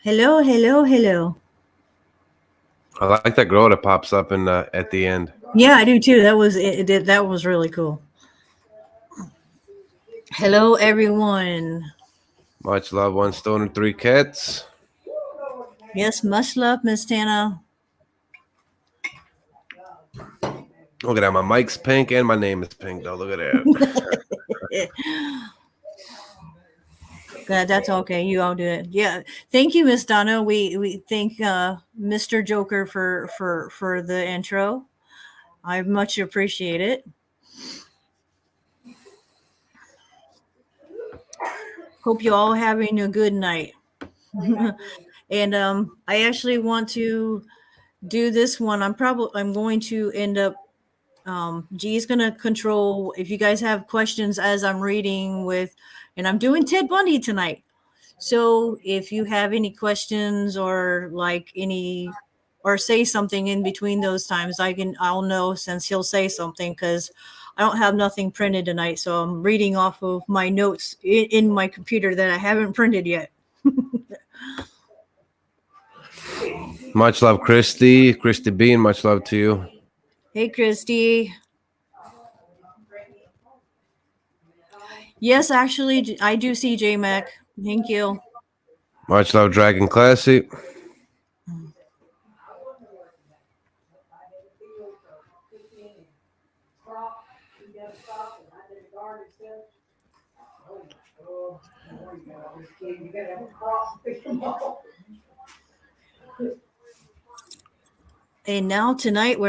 Hello, hello, hello. I like that girl that pops up in at the end. Yeah, I do too. That was really cool. Hello, everyone. Much love, one stone and three cats. Yes, much love, Miss Tana. Look at that, my mic's pink and my name is pink though. Look at that. That's okay. You all do it. Yeah. Thank you, Miss Donna. We thank Mr. Joker for the intro. I much appreciate it. Hope you all having a good night. And I actually want to do this one. I'm going to end up G's gonna control if you guys have questions as I'm reading with, and I'm doing Ted Bundy tonight. So if you have any questions or like any or say something in between those times, I'll know since he'll say something because I don't have nothing printed tonight. So I'm reading off of my notes in my computer that I haven't printed yet. Much love, Christy B, and much love to you. Hey, Christy. Yes, actually, I do see J Mac. Thank you. Much love, Dragon Classic. And now tonight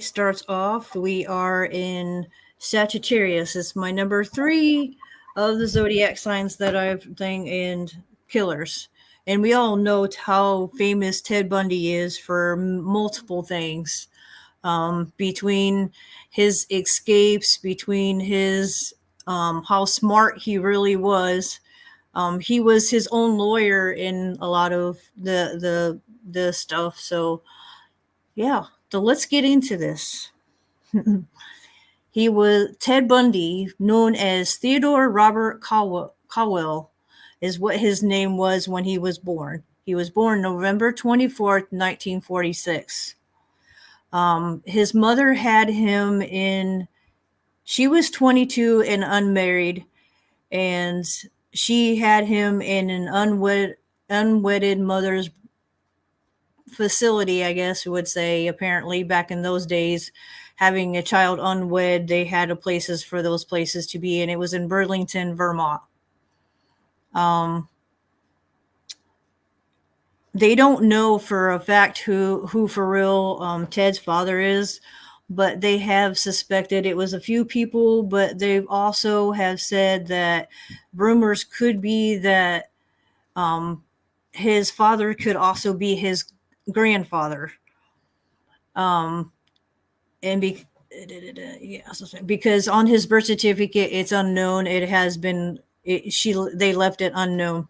starts off. We are in Sagittarius. It's my number 3 of the zodiac signs that I've thing and killers. And we all know how famous Ted Bundy is for multiple things. Between his escapes, between his how smart he really was. He was his own lawyer in a lot of the stuff. So yeah, so let's get into this. He was Ted Bundy, known as Theodore Robert Caldwell, is what his name was when he was born. He was born November 24th, 1946. His mother had him in, she was 22 and unmarried, and she had him in an unwedded mother's facility, I guess you would say. Apparently, back in those days, having a child unwed, they had a places for those places to be, and it was in Burlington, Vermont. Um, they don't know for a fact who for real Ted's father is, but they have suspected it was a few people. But they also have said that rumors could be that his father could also be his grandfather. Um, and yeah, because on his birth certificate it's unknown. It has been they left it unknown,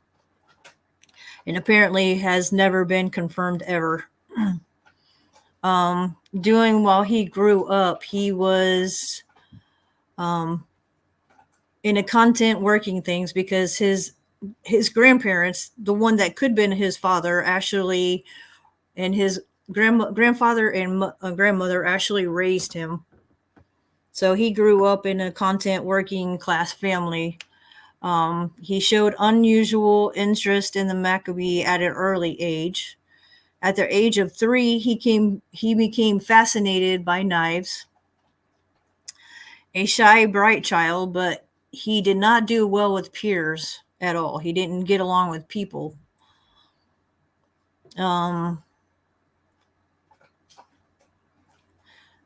and apparently has never been confirmed ever. Doing while he grew up, he was um, in a content working things because his grandparents, the one that could have been his father, actually, and his grandfather and grandmother actually raised him. So he grew up in a content working class family. He showed unusual interest in the Maccabee at an early age. At the age of 3, he became fascinated by knives. A shy, bright child, but he did not do well with peers at all. He didn't get along with people. Um,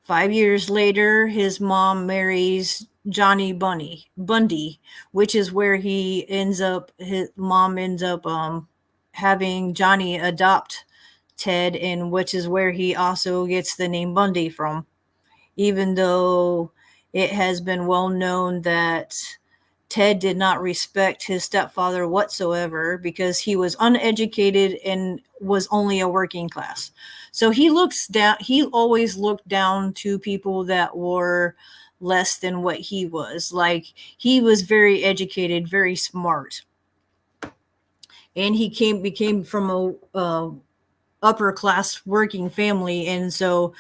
5 years later, his mom marries Johnny Bundy, which is where he ends up. His mom ends up having Johnny adopt Ted, and which is where he also gets the name Bundy from. Even though it has been well known that Ted did not respect his stepfather whatsoever because he was uneducated and was only a working class. So he always looked down to people that were less than what he was. Like, he was very educated, very smart. and he became from a upper class working family, and so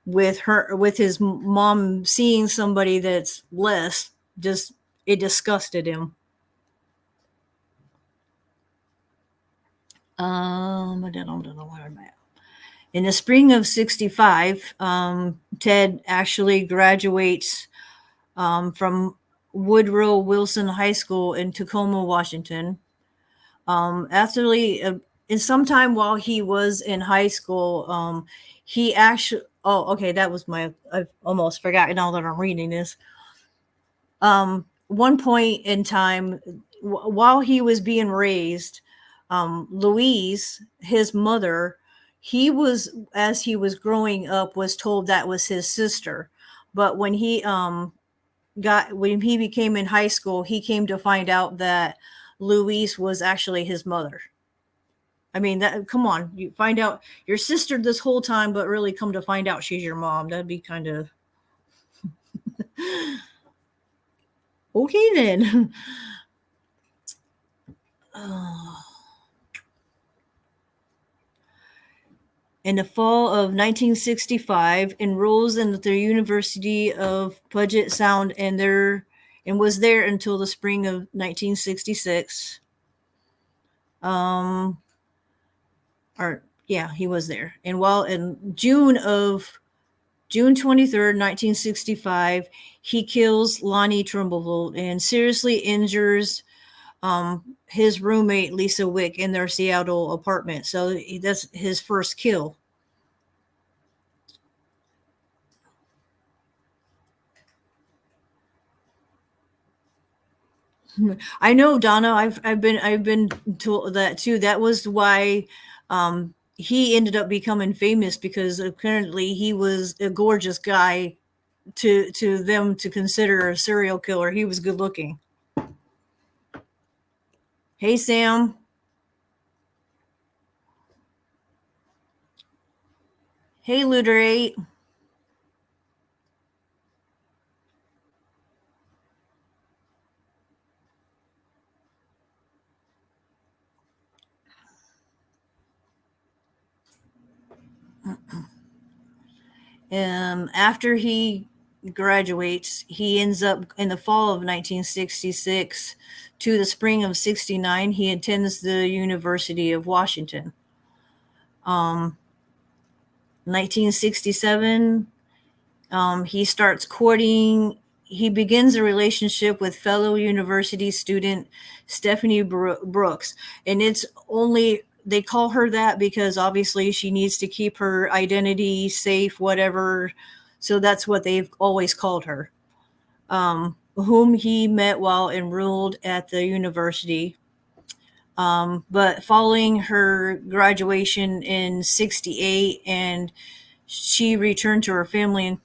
with his mom seeing somebody that's less, just it disgusted him. I don't know where I'm at. In the spring of 65, Ted actually graduates from Woodrow Wilson High School in Tacoma, Washington. After in some time while he was in high school, he actually, oh, okay, that was I've almost forgotten now that I'm reading this. One point in time, while he was being raised, Louise, his mother, as he was growing up, was told that was his sister. But when he became in high school, he came to find out that Louise was actually his mother. I mean, that, come on, you find out your sister this whole time, but really come to find out she's your mom. That'd be kind of okay then. In the fall of 1965, enrolls in the University of Puget Sound and was there until the spring of 1966. Or yeah, he was there. And while in June 23rd, 1965, he kills Lonnie Trumbull and seriously injures his roommate Lisa Wick in their Seattle apartment. So that's his first kill. I know, Donna. I've been told that too. That was why he ended up becoming famous, because apparently he was a gorgeous guy to them to consider a serial killer. He was good looking. Hey, Sam. Hey, Looter8. After he graduates, he ends up in the fall of 1966 to the spring of 69. He attends the University of Washington. 1967, he starts courting. He begins a relationship with fellow university student Stephanie Brooks, and it's only they call her that because obviously she needs to keep her identity safe, whatever. So that's what they've always called her. Whom he met while enrolled at the university. But following her graduation in 68, and she returned to her family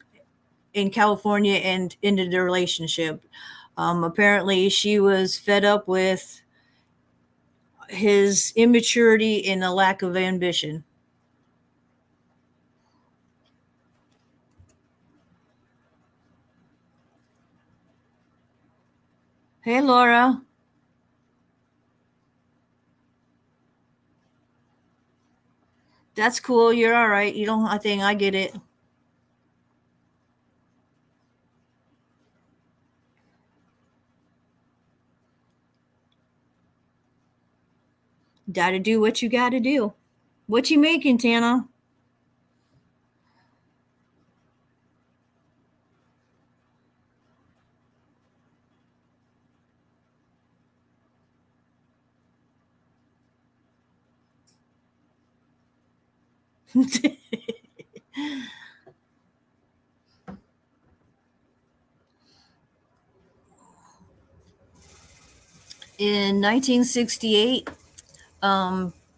in California and ended the relationship. Apparently, she was fed up with his immaturity and a lack of ambition. Hey, Laura. That's cool. You're all right. You don't. I think I get it. Gotta do what you gotta do. What you making, Tana? In 1968,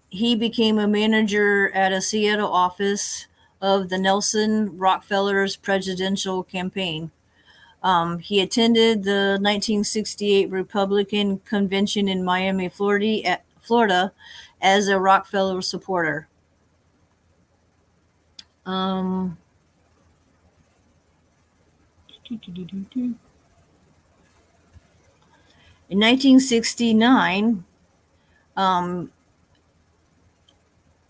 he became a manager at a Seattle office of the Nelson Rockefeller's presidential campaign. He attended the 1968 Republican convention in Miami, Florida, as a Rockefeller supporter. Um, in 1969, Um,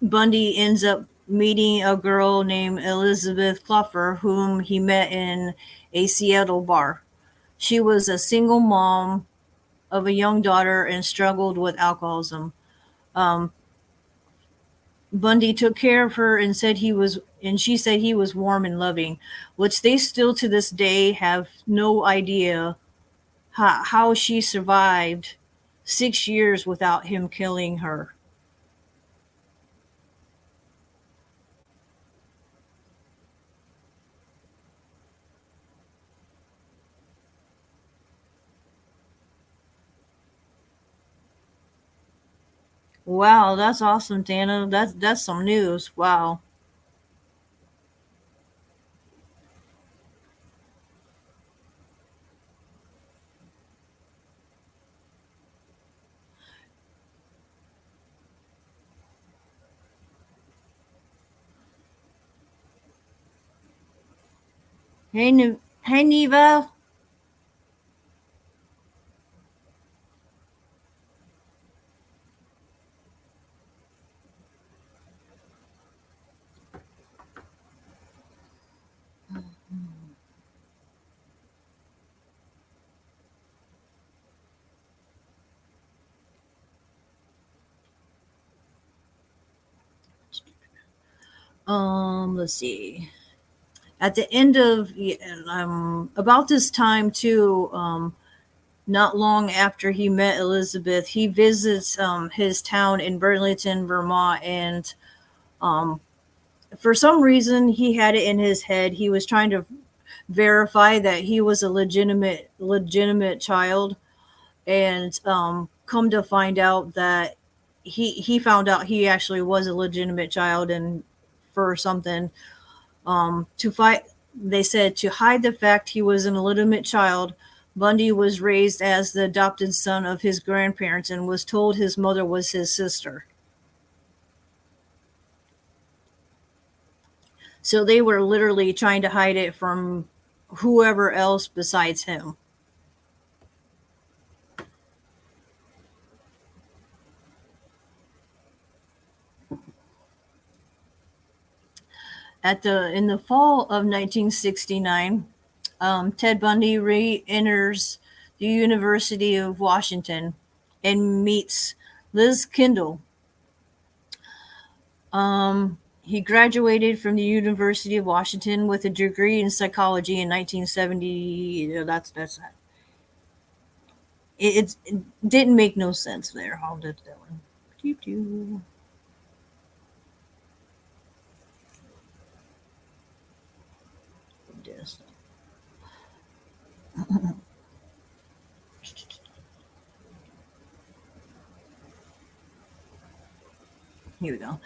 Bundy ends up meeting a girl named Elizabeth Clougher, whom he met in a Seattle bar. She was a single mom of a young daughter and struggled with alcoholism. Um, Bundy took care of her and she said he was warm and loving, which they still to this day have no idea how she survived 6 years without him killing her. Wow, that's awesome, Dana. That's some news. Wow. Hey, Neva. Let's see. At the end of about this time too, not long after he met Elizabeth, he visits his town in Burlington, Vermont, and um, for some reason he had it in his head. He was trying to verify that he was a legitimate child, and come to find out that he found out he actually was a legitimate child, and for something to fight. They said to hide the fact he was an illegitimate child, Bundy was raised as the adopted son of his grandparents and was told his mother was his sister. So they were literally trying to hide it from whoever else besides him. At the In the fall of 1969, Ted Bundy re-enters the University of Washington and meets Liz Kendall. He graduated from the University of Washington with a degree in psychology in 1970. That's it didn't make no sense there. How did that one? Doo-doo. Yes. Here we go.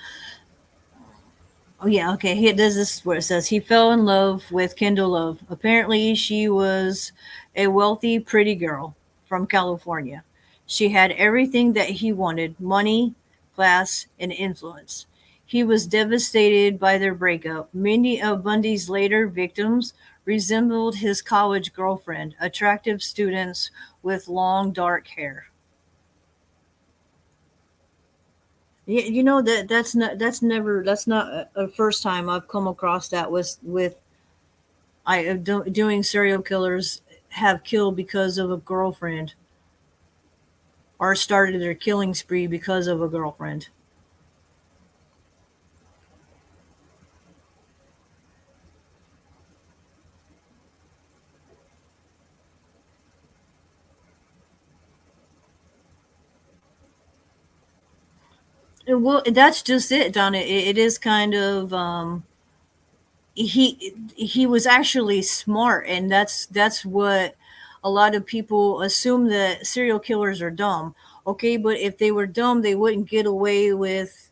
Oh yeah, okay. Here does this where it says he fell in love with Kendall Love. Apparently, she was a wealthy, pretty girl from California. She had everything that he wanted: money, class, and influence. He was devastated by their breakup. Many of Bundy's later victims resembled his college girlfriend, attractive students with long dark hair. You know that's not a first time I've come across that with doing serial killers have killed because of a girlfriend or started their killing spree because of a girlfriend. Well, that's just it, Donna. It is kind of he was actually smart, and that's what a lot of people assume, that serial killers are dumb. Okay, but if they were dumb, they wouldn't get away with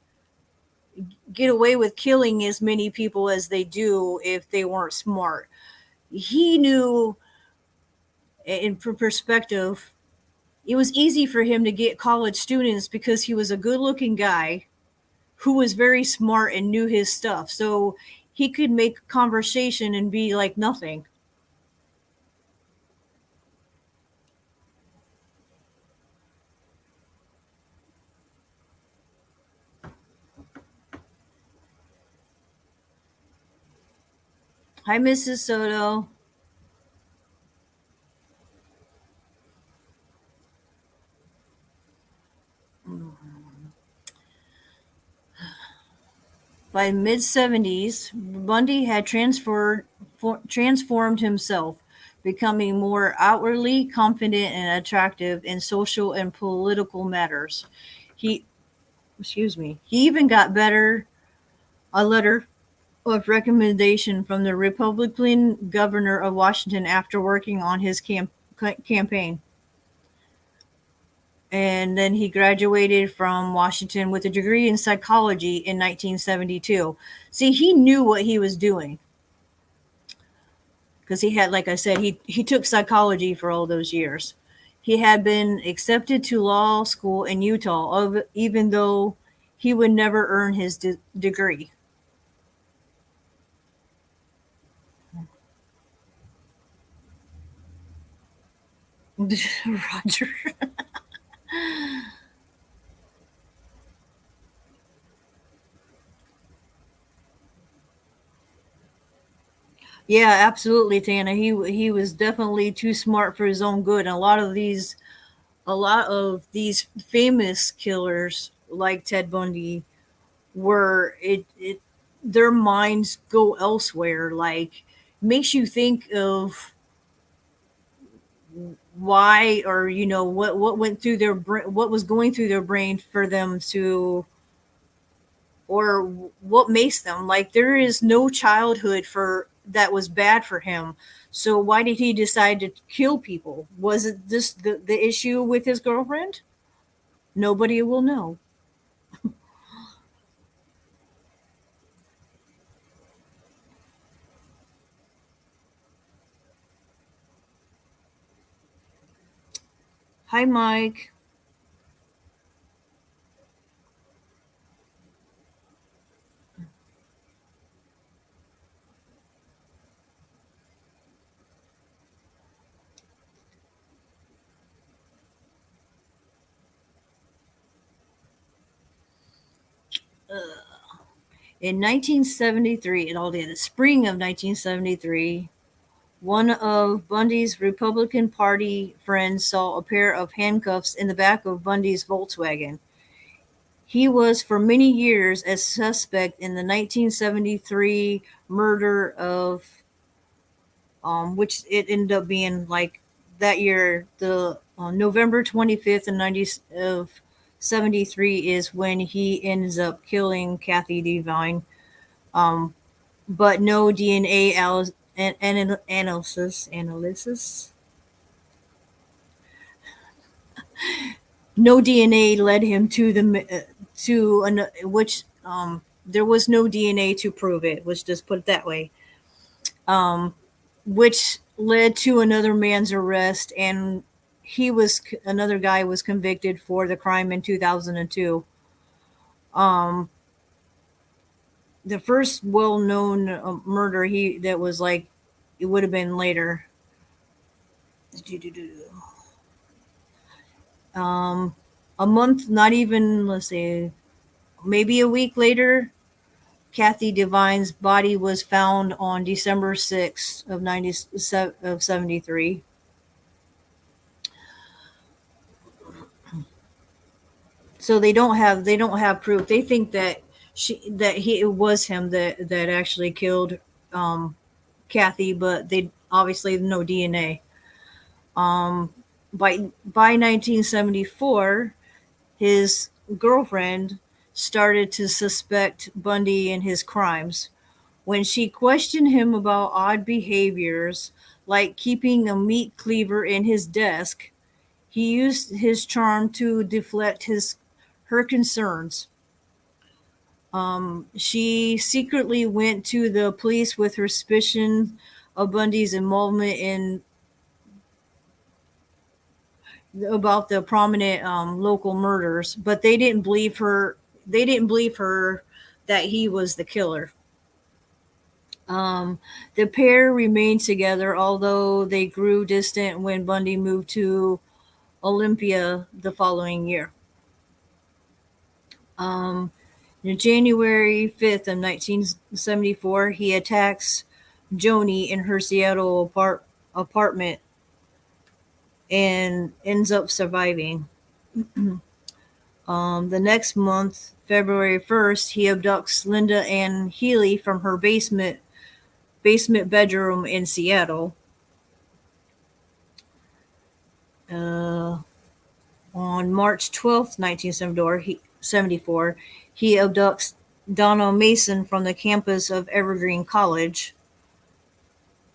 killing as many people as they do if they weren't smart. He knew, in perspective, it was easy for him to get college students because he was a good looking guy who was very smart and knew his stuff. So he could make conversation and be like nothing. Hi, Mrs. Soto. By mid 70s, Bundy had transformed himself, becoming more outwardly confident and attractive in social and political matters. He, he even got better a letter of recommendation from the Republican governor of Washington after working on his campaign. And then he graduated from Washington with a degree in psychology in 1972. See, he knew what he was doing because he had, like I said, he took psychology for all those years. He had been accepted to law school in Utah, even though he would never earn his degree. Roger. Yeah, absolutely, Tana. He was definitely too smart for his own good. And a lot of these famous killers like Ted Bundy were it their minds go elsewhere. Like makes you think of why or what went through their what was going through their brain for them to or what makes them like there is no childhood for that was bad for him. So why did he decide to kill people? Was it this the issue with his girlfriend? Nobody will know. Hi, Mike. In 1973, in all the spring of 1973, one of Bundy's Republican Party friends saw a pair of handcuffs in the back of Bundy's Volkswagen. He was for many years a suspect in the 1973 murder of, which it ended up being like that year, the November 25th and 90 of 73 is when he ends up killing Kathy Devine. Um, but no DNA analysis. No DNA led him to which there was no DNA to prove it. Let's just put it that way. Um, which led to another man's arrest, and another guy was convicted for the crime in 2002. Um, the first well-known murder he that was like it would have been later. Um, a month, not even let's say, maybe a week later, Kathy Devine's body was found on December 6th of 73. So they don't have proof. They think that it was him that actually killed um, Kathy, but they obviously no DNA. Um, by 1974, his girlfriend started to suspect Bundy in his crimes. When she questioned him about odd behaviors, like keeping a meat cleaver in his desk, he used his charm to deflect her concerns. She secretly went to the police with her suspicion of Bundy's involvement in about the prominent local murders, but they didn't believe her. They didn't believe her that he was the killer. The pair remained together, although they grew distant when Bundy moved to Olympia the following year. Um, on January 5th of 1974, he attacks Joni in her Seattle apartment and ends up surviving. The next month, February 1st, he abducts Linda Ann Healy from her basement bedroom in Seattle. Uh, on March 12th, 1974, he abducts Donna Mason from the campus of Evergreen College.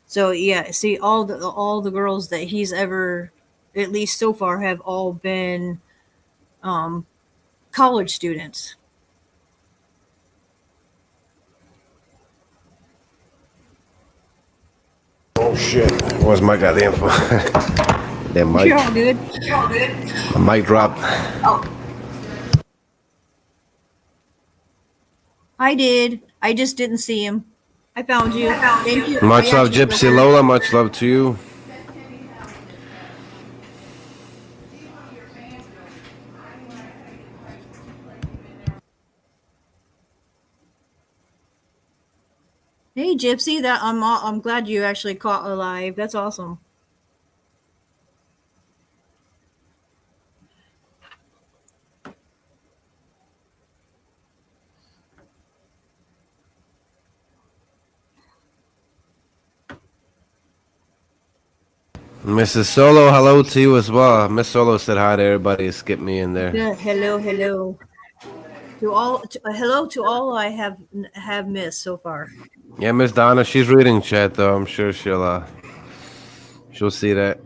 So yeah, see all the girls that he's ever, at least so far, have all been um, college students. Oh shit! Where's my goddamn phone? That mic. You're all good. My mic dropped. I did. I just didn't see him. I found you. Thank you. Much love, Gypsy Lola. Much love to you. Hey, Gypsy. I'm glad you actually caught alive. That's awesome. Mrs. Solo, hello to you as well. Miss Solo said hi to everybody. Skip me in there. Yeah. Hello. Hello to all I have missed so far. Yeah, Miss Donna, she's reading chat though. I'm sure she'll see that.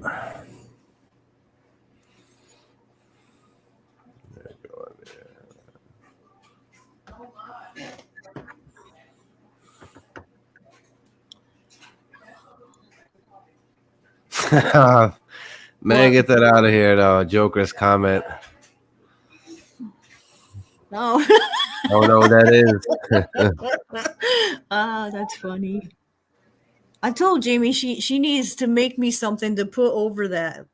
Man, get that out of here though. Joker's comment. No. I don't know what that is. That's funny. I told Jamie she needs to make me something to put over that.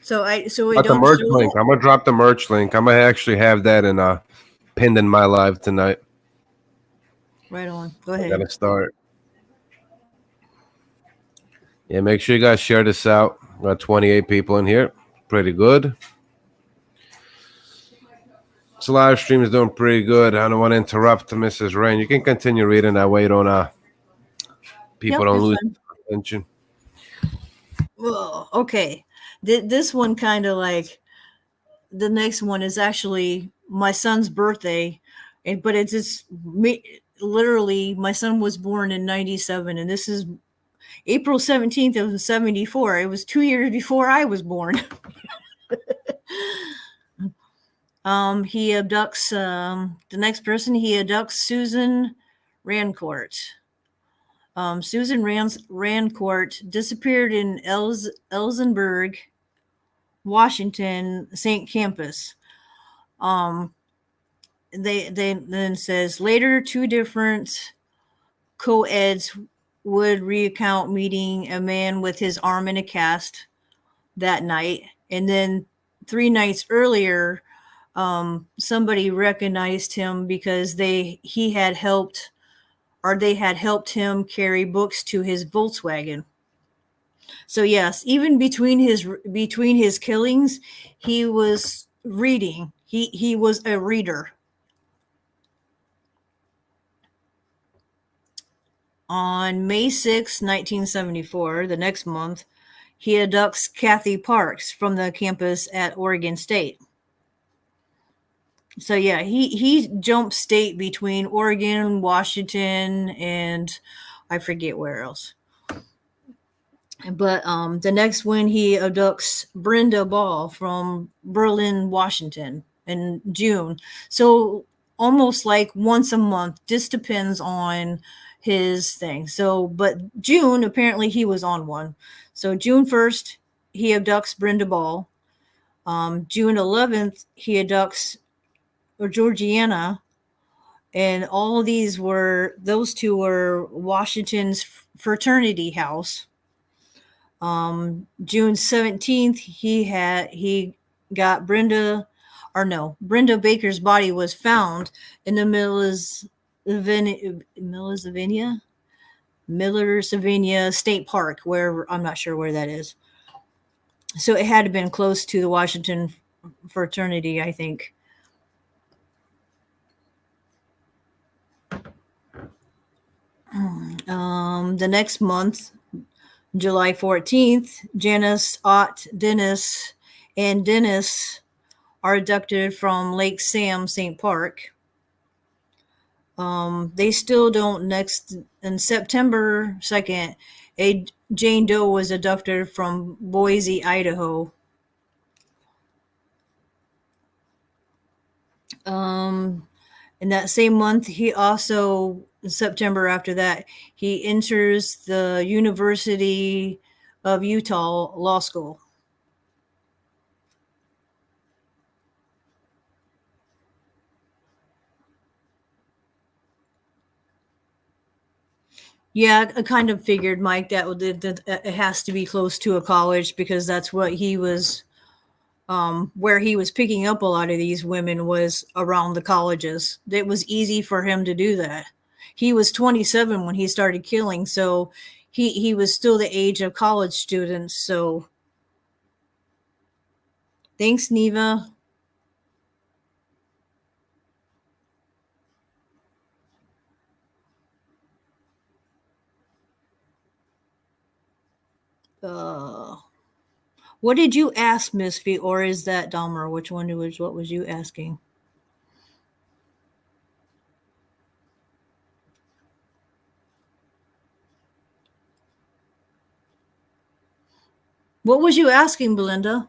So it About the don't merch show. link. I'm gonna drop the merch link. I'm gonna actually have that pinned in my live tonight. Right on. Go I ahead. gotta start. Yeah, make sure you guys share this out. Got 28 people in here. Pretty good. This live stream is doing pretty good. I don't want to interrupt Mrs. Rain. You can continue reading that way. People don't lose attention. Well, okay. This one kind of like the next one is actually my son's birthday, but it's just me. Literally, my son was born in '97, and this is April 17th of '74. It was 2 years before I was born. He abducts the next person. He abducts Susan Rancourt. Susan Rancourt disappeared in Elsenburg, Washington, St. Campus. They then says later 2 different co-eds would recount meeting a man with his arm in a cast that night, and then 3 nights earlier, somebody recognized him because they had helped him carry books to his Volkswagen. So yes, even between his killings, he was reading. He was a reader. On May 6, 1974, the next month, he abducts Kathy Parks from the campus at Oregon State. So yeah, he jumped state between Oregon, Washington, and I forget where else. But the next one, he abducts Brenda Ball from Berlin, Washington in June. So almost like once a month. Just depends on his thing. So, but June, apparently he was on one. So June 1st, he abducts Brenda Ball. June 11th, he abducts Georgiana. And all of those 2 were Washington's fraternity house. June 17th, he got Brenda Baker's body was found in the Millisvania Miller, State Park, where I'm not sure where that is. So it had to have been close to the Washington fraternity, I think. The next month, July 14th, Janice, Ott, Dennis, and Dennis are abducted from Lake Sam St. Park. They still don't. Next in September 2nd, a Jane Doe was abducted from Boise, Idaho. In that same month, he also, in September after that, he enters the University of Utah Law School. Yeah, I kind of figured, Mike, that it has to be close to a college because that's what he was, where he was picking up a lot of these women was around the colleges. It was easy for him to do that. He was 27 when he started killing, so he was still the age of college students. So thanks, Neva. Uh, what did you ask, Misfit, or is that Dahmer? What was you asking? What was you asking, Belinda?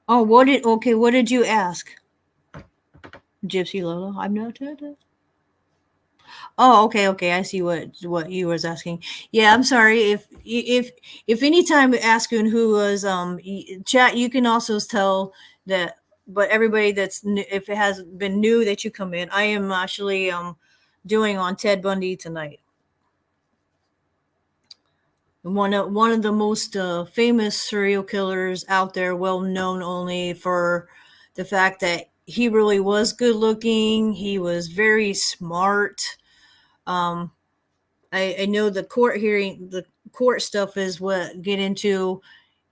Oh, what did you ask? Gypsy Lola? I'm not. Oh, okay. I see what you was asking. Yeah, I'm sorry if anytime asking who was chat, you can also tell that. But everybody that's if it has been new that you come in, I am actually doing on Ted Bundy tonight. One of the most famous serial killers out there, well known only for the fact that he really was good looking. He was very smart. Um, I know the court stuff is what get into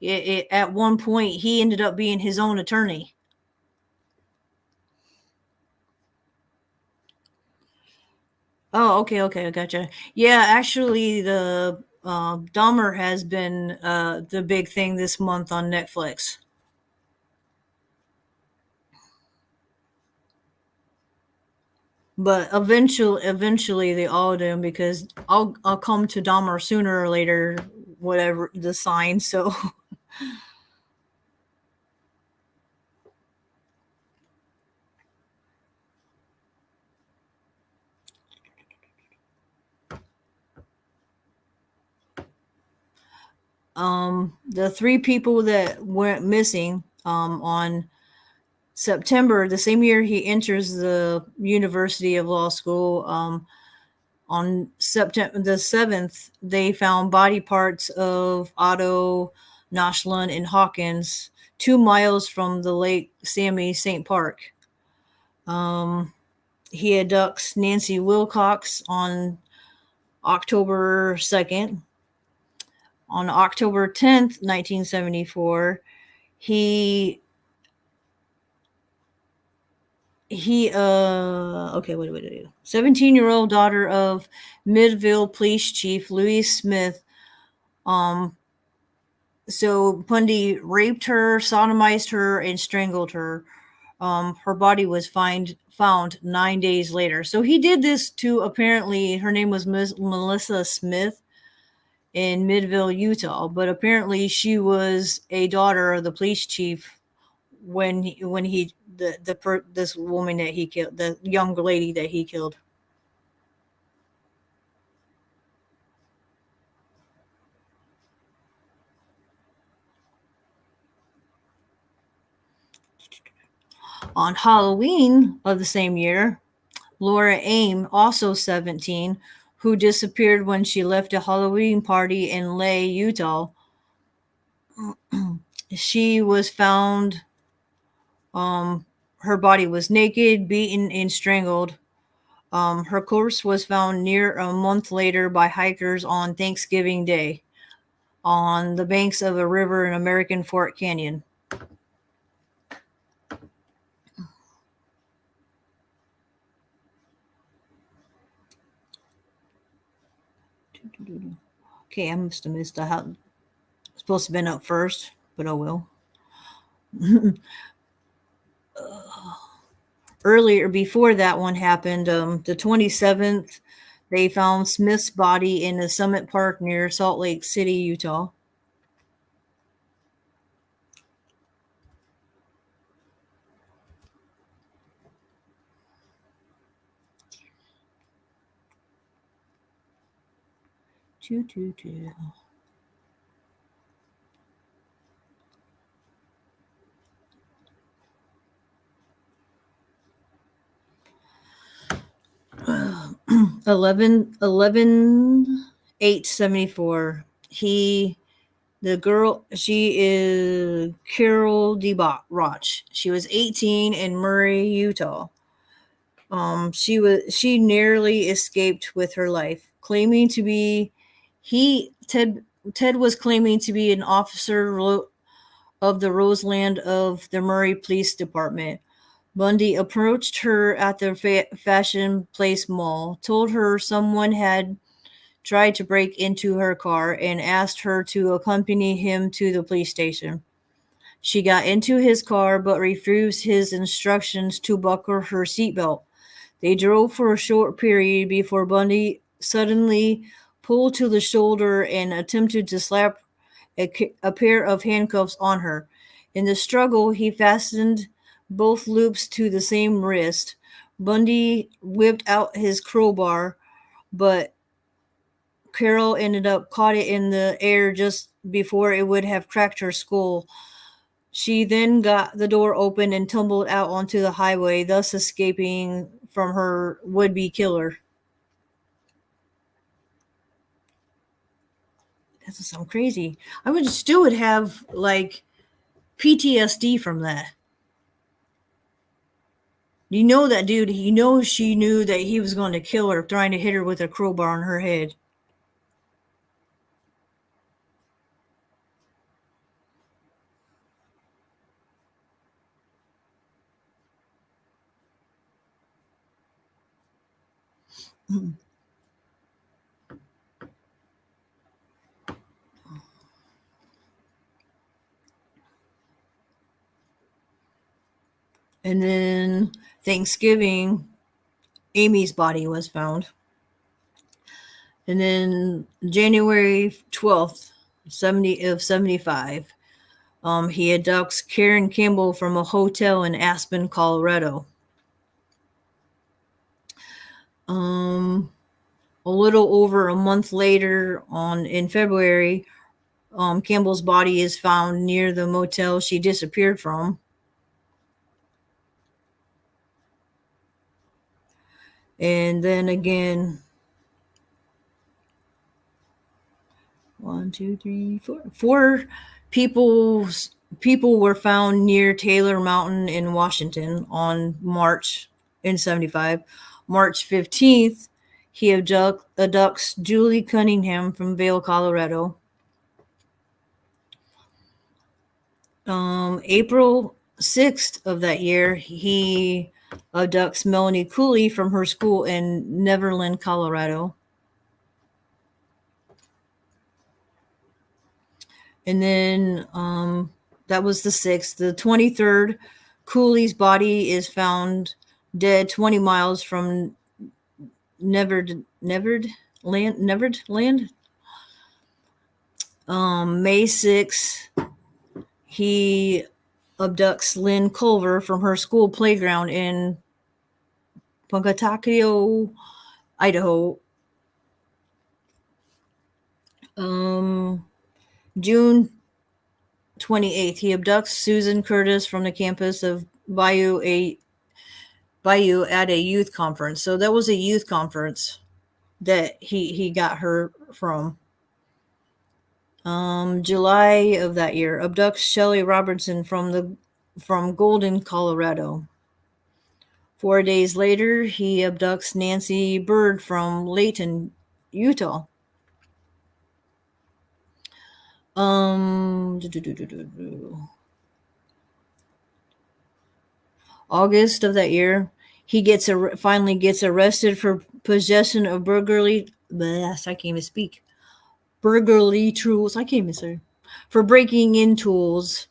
it. At one point, he ended up being his own attorney. Oh, okay, I gotcha. Yeah, actually, the Dahmer has been the big thing this month on Netflix. But eventually they all do because I'll come to Dahmer sooner or later, whatever the sign. So the three people that went missing on September, the same year he enters the University of Law School, on September the 7th, they found body parts of Otto, Noshland, and Hawkins 2 miles from the Lake Sammy St. Park. He abducts Nancy Wilcox on October 2nd. On October 10th, 1974, he okay, wait. 17-year-old daughter of Midville Police Chief Louis Smith. So Bundy raped her, sodomized her, and strangled her. Her body was found 9 days later. So he did this to, apparently her name was Melissa Smith in Midville, Utah, but apparently she was a daughter of the police chief this woman that he killed, the young lady that he killed. On Halloween of the same year, Laura Aim, also 17, who disappeared when she left a Halloween party in Lay, Utah. She was found, her body was naked, beaten, and strangled. Her corpse was found near a month later by hikers on Thanksgiving Day on the banks of a river in American Fork Canyon. Okay, I must have missed that. Supposed to have been up first, but oh well. Earlier, before that one happened, the 27th, they found Smith's body in a Summit Park near Salt Lake City, Utah. Choo, choo, choo. Uh, 11/8/74. She is Carol DeBock. She was 18 in Murray, Utah. She nearly escaped with her life, claiming to be Ted was claiming to be an officer of the Roseland of the Murray Police Department. Bundy approached her at the Fashion Place Mall, told her someone had tried to break into her car, and asked her to accompany him to the police station. She got into his car but refused his instructions to buckle her seatbelt. They drove for a short period before Bundy suddenly pulled to the shoulder and attempted to slap a pair of handcuffs on her. In the struggle, he fastened both loops to the same wrist. Bundy whipped out his crowbar, but Carol ended up caught it in the air just before it would have cracked her skull. She then got the door open and tumbled out onto the highway, thus escaping from her would-be killer. That doesn't sound crazy. I would have like PTSD from that. You know that dude, she knew that he was going to kill her, trying to hit her with a crowbar on her head. And then Thanksgiving, Amy's body was found. And then January 12th, 75, he abducts Karen Campbell from a hotel in Aspen, Colorado. A little over a month later, in February, Campbell's body is found near the motel she disappeared from. And then again, 1, 2, 3, 4. 4 people were found near Taylor Mountain in Washington on March in 75. March 15th, he abducts Julie Cunningham from Vail, Colorado. April 6th of that year, he abducts Melanie Cooley from her school in Neverland, Colorado. And then that was the 6th. The 23rd, Cooley's body is found dead 20 miles from Nevered Land. May 6th, he abducts Lynn Culver from her school playground in Pocataway, Idaho. June 28th, he abducts Susan Curtis from the campus of Bayou a Bayou at a youth conference. So that was a youth conference that he got her from. July of that year, abducts Shelley Robertson from Golden, Colorado. 4 days later, he abducts Nancy Bird from Layton, Utah. Um, August of that year, he finally gets arrested for possession of burglary. Bleh, I can't even speak. Burglary tools. I can't even say. For breaking in tools,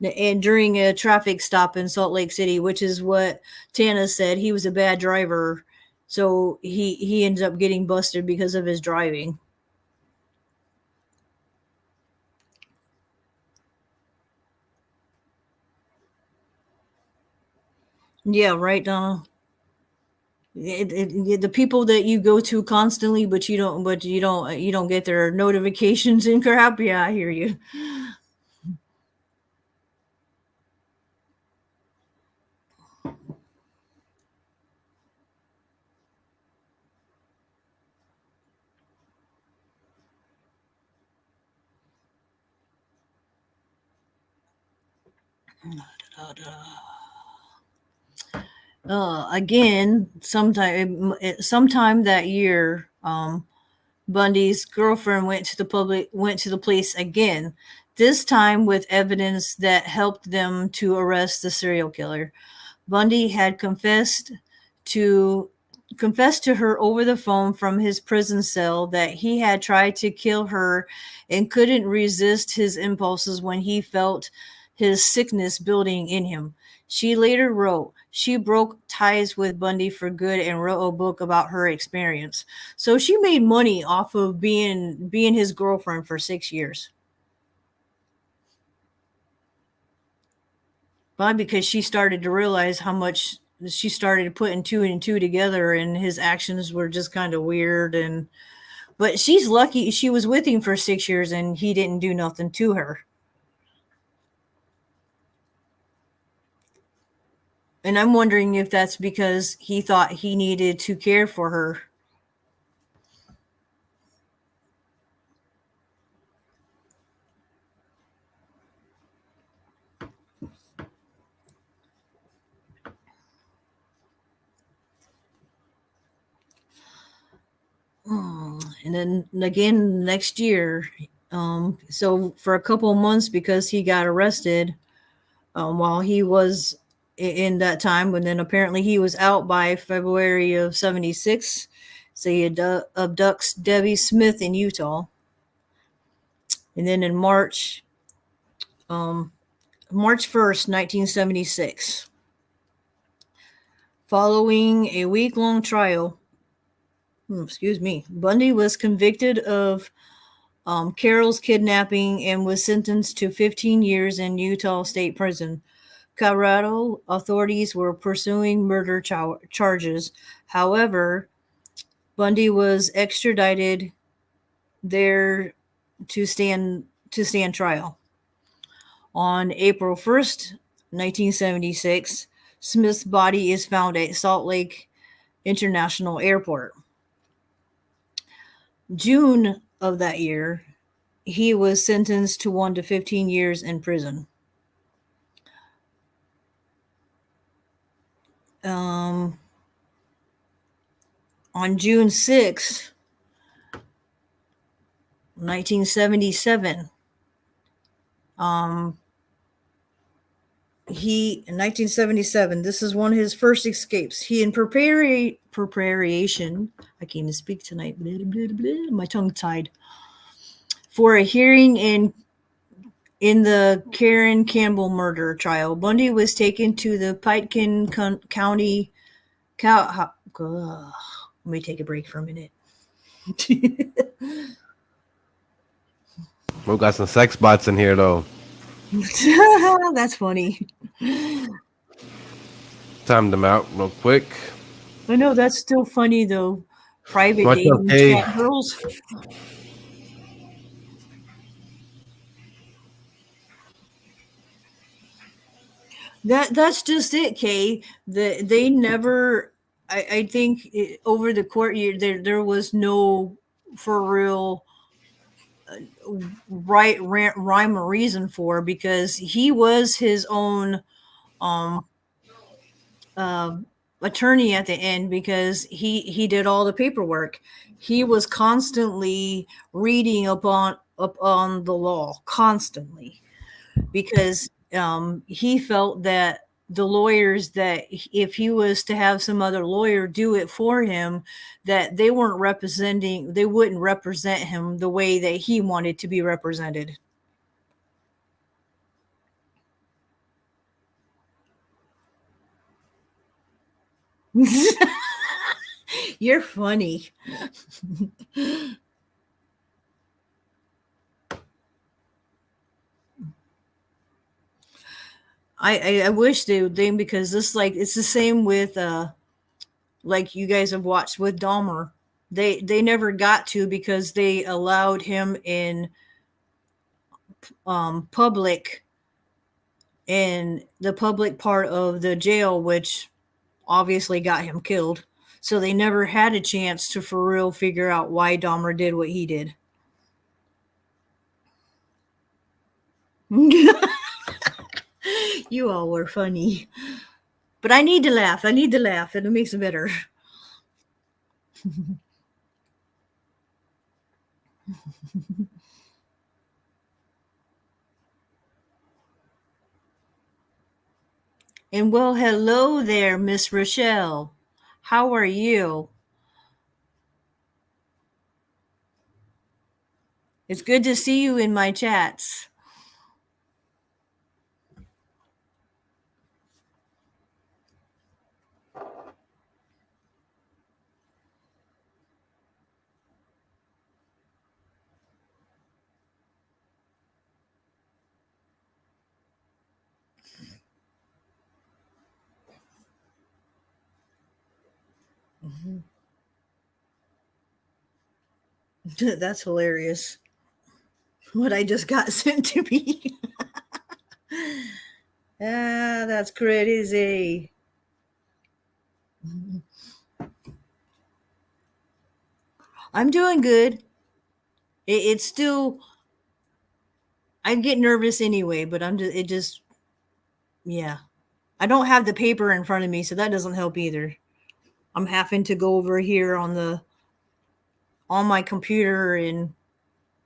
and during a traffic stop in Salt Lake City, which is what Tana said. He was a bad driver, so he ends up getting busted because of his driving. Yeah, right, Donna. The people that you go to constantly, but you don't get their notifications and crap. Yeah, I hear you. Again, sometime that year, Bundy's girlfriend went to the police again, this time with evidence that helped them to arrest the serial killer. Bundy had to confessed to her over the phone from his prison cell that he had tried to kill her and couldn't resist his impulses when he felt his sickness building in him. She later wrote she broke ties with Bundy for good and wrote a book about her experience. So she made money off of being his girlfriend for 6 years. But because she started to realize how much she started putting two and two together, and his actions were just kind of weird. And but she's lucky she was with him for 6 years and he didn't do nothing to her. And I'm wondering if that's because he thought he needed to care for her. And then again next year, so for a couple of months, because he got arrested while he was in that time, and then apparently he was out by February of 76. So he abducts Debbie Smith in Utah. And then in March 1st, 1976, following a week-long trial, Bundy was convicted of Carol's kidnapping and was sentenced to 15 years in Utah State Prison. Colorado authorities were pursuing murder charges. However, Bundy was extradited there to stand trial. On April 1st, 1976, Smith's body is found at Salt Lake International Airport. June of that year, he was sentenced to 1 to 15 years in prison. On June 6, 1977, in 1977, this is one of his first escapes. He in preparation, I can't even speak tonight, blah, blah, blah, my tongue tied, for a hearing in the Karen Campbell murder trial. Bundy was taken to the Pitkin County. Let me take a break for a minute. We got some sex bots in here, though. That's funny. Time them out real quick. I know that's still funny though. Private What's dating okay? chat girls. That's just it, Kay. They never. I think over the court year there was no for real rhyme or reason for, because he was his own um uh, attorney at the end, because he did all the paperwork. He was constantly reading upon the law constantly, because he felt that the lawyers, that if he was to have some other lawyer do it for him, that they wouldn't represent him the way that he wanted to be represented. You're funny. I wish they would, because this, like, it's the same with like you guys have watched with Dahmer. They never got to, because they allowed him in public, in the public part of the jail, which obviously got him killed. So they never had a chance to for real figure out why Dahmer did what he did. You all were funny. But I need to laugh. I need to laugh, and it makes it better. And well, hello there, Miss Rochelle. How are you? It's good to see you in my chats. That's hilarious. What I just got sent to me. Ah, that's crazy. I'm doing good. It's still, I get nervous anyway, but it just, yeah. I don't have the paper in front of me, so that doesn't help either. I'm having to go over here on my computer and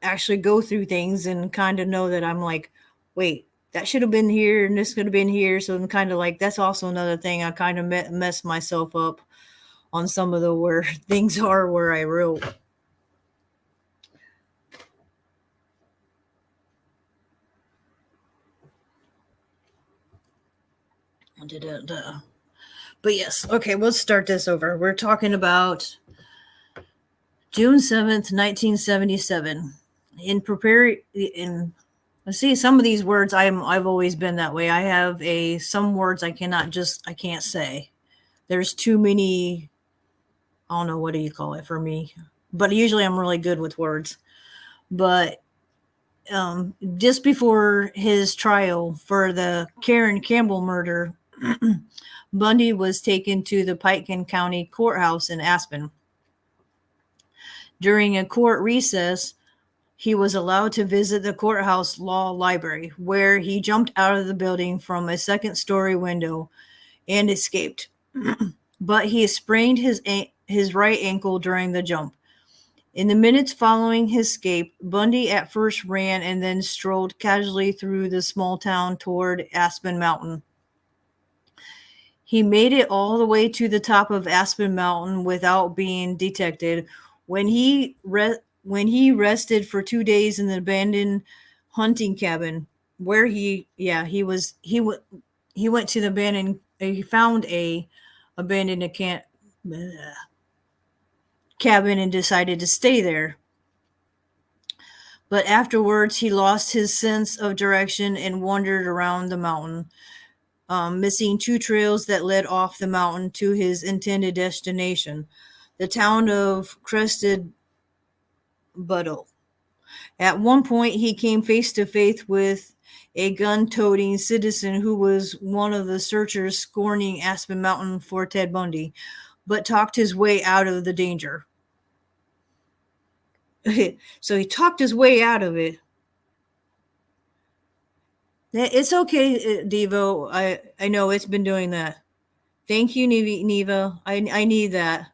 actually go through things and kind of know that I'm like, wait, that should have been here and this could have been here. So I'm kind of like, that's also another thing. I kind of mess myself up on some of the where things are where I wrote. But yes, okay, let's start this over. We're talking about June 7th, 1977. In let's see, some of these words I've always been that way. I have some words I can't say. There's too many, I don't know, what do you call it for me? But usually I'm really good with words. But just before his trial for the Karen Campbell murder, Bundy was taken to the Pitkin County Courthouse in Aspen. During a court recess, he was allowed to visit the courthouse law library, where he jumped out of the building from a second-story window and escaped. But he sprained his right ankle during the jump. In the minutes following his escape, Bundy at first ran and then strolled casually through the small town toward Aspen Mountain. He made it all the way to the top of Aspen Mountain without being detected. When he rested for 2 days in the abandoned hunting cabin, where he went to the abandoned, he found a abandoned cabin and decided to stay there. But afterwards, he lost his sense of direction and wandered around the mountain, missing 2 trails that led off the mountain to his intended destination, the town of Crested Buttle. At one point, he came face to face with a gun-toting citizen who was one of the searchers scorning Aspen Mountain for Ted Bundy, but talked his way out of the danger. So he talked his way out of it. It's okay, Devo. I know it's been doing that. Thank you, Neva. I need that.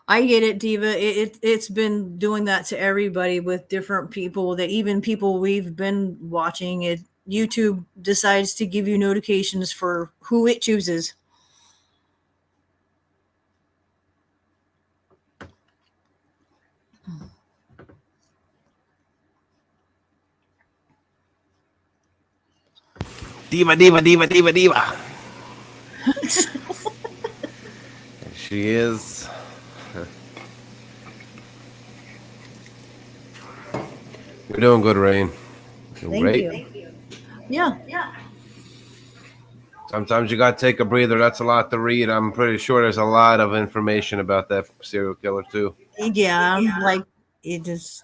I get it, Diva. It's been doing that to everybody with different people. That even people we've been watching it. YouTube decides to give you notifications for who it chooses. Diva, diva, diva, diva, diva. She is. You're doing good, Rain. Thank you. Yeah. Sometimes you got to take a breather. That's a lot to read. I'm pretty sure there's a lot of information about that serial killer, too. Yeah, like it just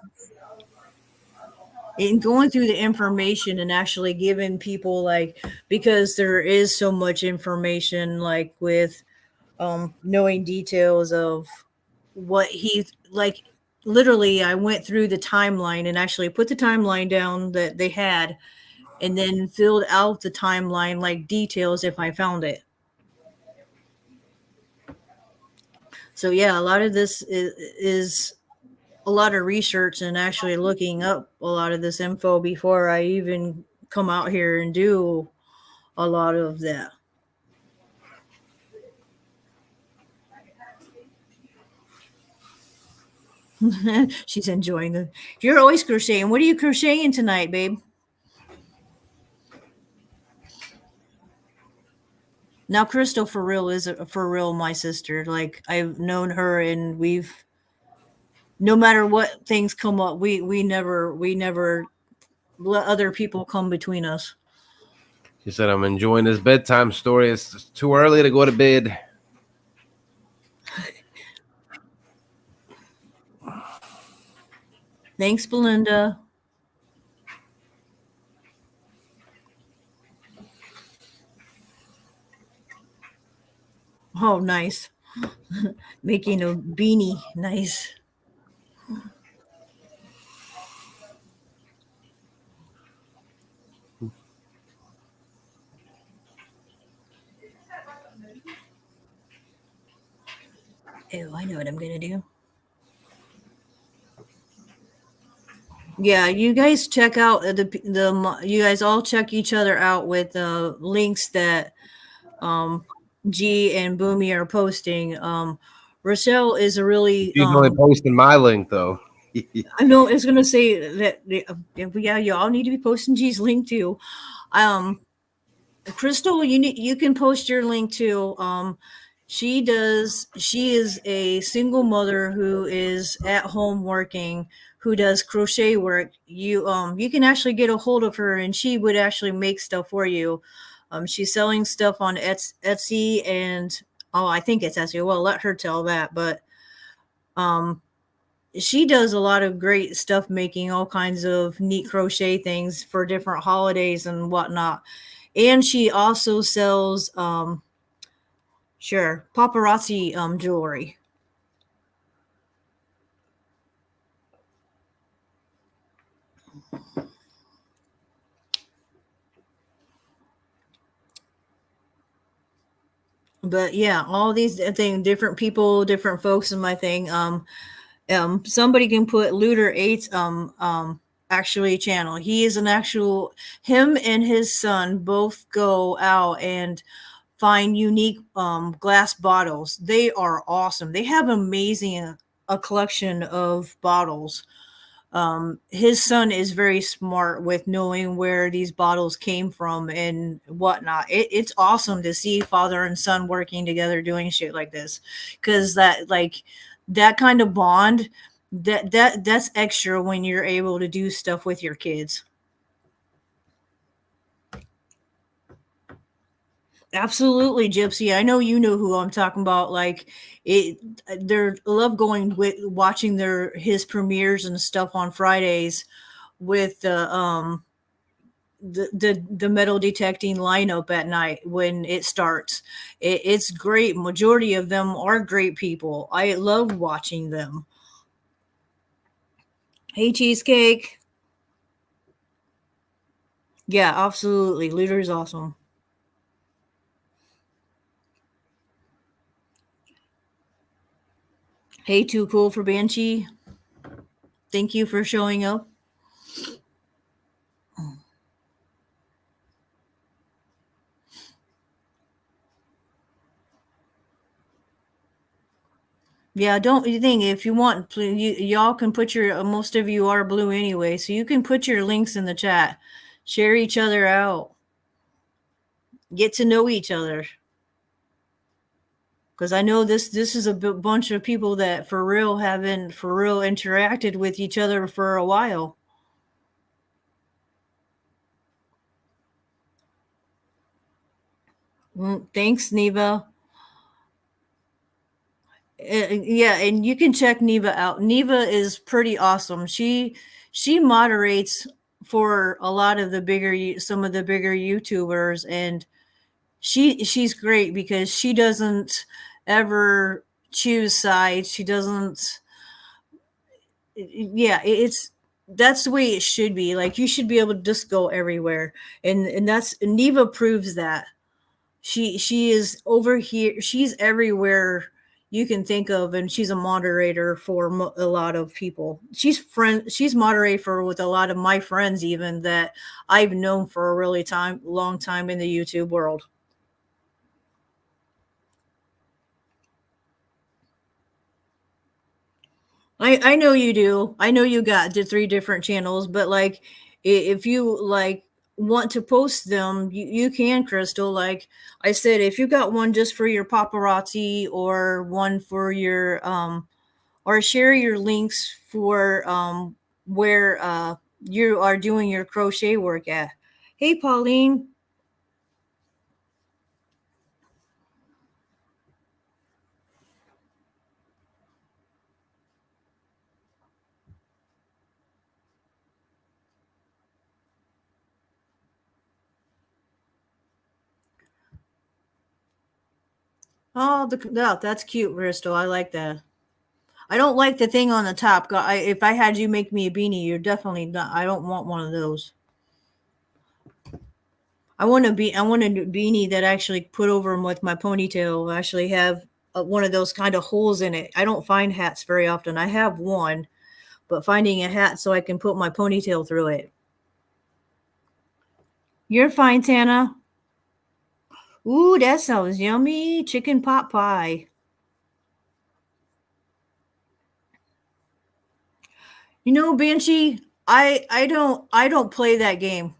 in going through the information and actually giving people like because there is so much information like with knowing details of what he like literally I went through the timeline and actually put the timeline down that they had and then filled out the timeline like details if I found it. So yeah, a lot of this is a lot of research and actually looking up a lot of this info before I even come out here and do a lot of that. She's enjoying the. You're always crocheting. What are you crocheting tonight, babe? Now, Crystal for real is for real my sister. Like I've known her, and we've no matter what things come up, we never let other people come between us. She said, I'm enjoying this bedtime story. It's too early to go to bed. Thanks, Belinda. Oh, nice. Making a beanie. Nice. Oh, I know what I'm going to do. Yeah, you guys check out the you guys all check each other out with links that G and Boomy are posting. Rochelle is a really She's only posting my link, though. I know it's gonna say that yeah, y'all need to be posting G's link too. Crystal, you can post your link too. She is a single mother who is at home working, who does crochet work. You can actually get a hold of her and she would actually make stuff for you. She's selling stuff on Etsy and oh, I think it's Etsy. Well, let her tell that, but um she does a lot of great stuff making all kinds of neat crochet things for different holidays and whatnot. And she also sells sure paparazzi jewelry. But yeah, all these things, different people, different folks in my thing. Somebody can put Looter 8's actually channel. He is an actual him and his son both go out and find unique glass bottles. They are awesome. They have amazing a collection of bottles. His son is very smart with knowing where these bottles came from and whatnot. It's awesome to see father and son working together doing shit like this, because that like that kind of bond that's extra when you're able to do stuff with your kids. Absolutely, Gypsy. I know you know who I'm talking about. Like it, they're love going with watching his premieres and stuff on Fridays with the metal detecting lineup at night when it starts. It's great. Majority of them are great people. I love watching them. Hey, Cheesecake. Yeah, absolutely. Looter is awesome. Hey, Too Cool for Banshee. Thank you for showing up. Yeah, don't you think if you want, y'all can put your, most of you are blue anyway, so you can put your links in the chat. Share each other out. Get to know each other. Because I know this is a bunch of people that for real haven't for real interacted with each other for a while. Thanks, Neva. Yeah, and you can check Neva out. Neva is pretty awesome. She moderates for a lot of the bigger some of the bigger YouTubers, and she's great because she doesn't ever choose sides. She doesn't. Yeah, it's that's the way it should be. Like you should be able to just go everywhere, and that's Neva proves that. She is over here. She's everywhere you can think of, and she's a moderator for a lot of people. She's moderator for with a lot of my friends, even that I've known for a really long time in the YouTube world. I know you do. I know you got the 3 different channels, but like if you like want to post them, you can, Crystal. Like I said, if you got one just for your paparazzi or one for your or share your links for where you are doing your crochet work at. Hey Pauline. Oh, that's cute, Crystal. I like that. I don't like the thing on the top. If I had you make me a beanie, you're definitely not. I don't want one of those. I want a beanie that actually put over with my ponytail. Actually have one of those kind of holes in it. I don't find hats very often. I have one, but finding a hat so I can put my ponytail through it. You're fine, Tana. Ooh, that sounds yummy. Chicken pot pie. You know, Banshee, I don't play that game.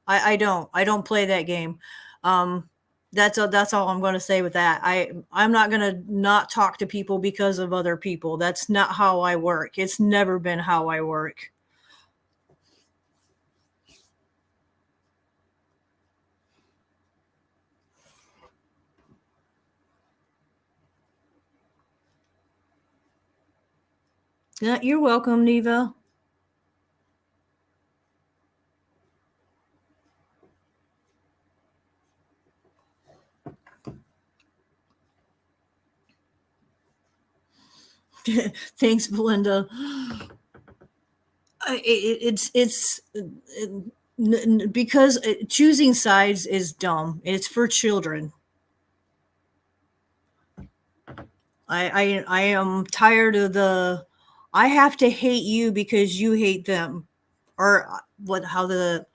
I don't play that game. Um, that's all I'm going to say with that. I'm not going to not talk to people because of other people. That's not how I work. It's never been how I work. Yeah, you're welcome, Neva. Thanks, Belinda. It's because choosing sides is dumb. It's for children. I am tired of the I have to hate you because you hate them. Or what how the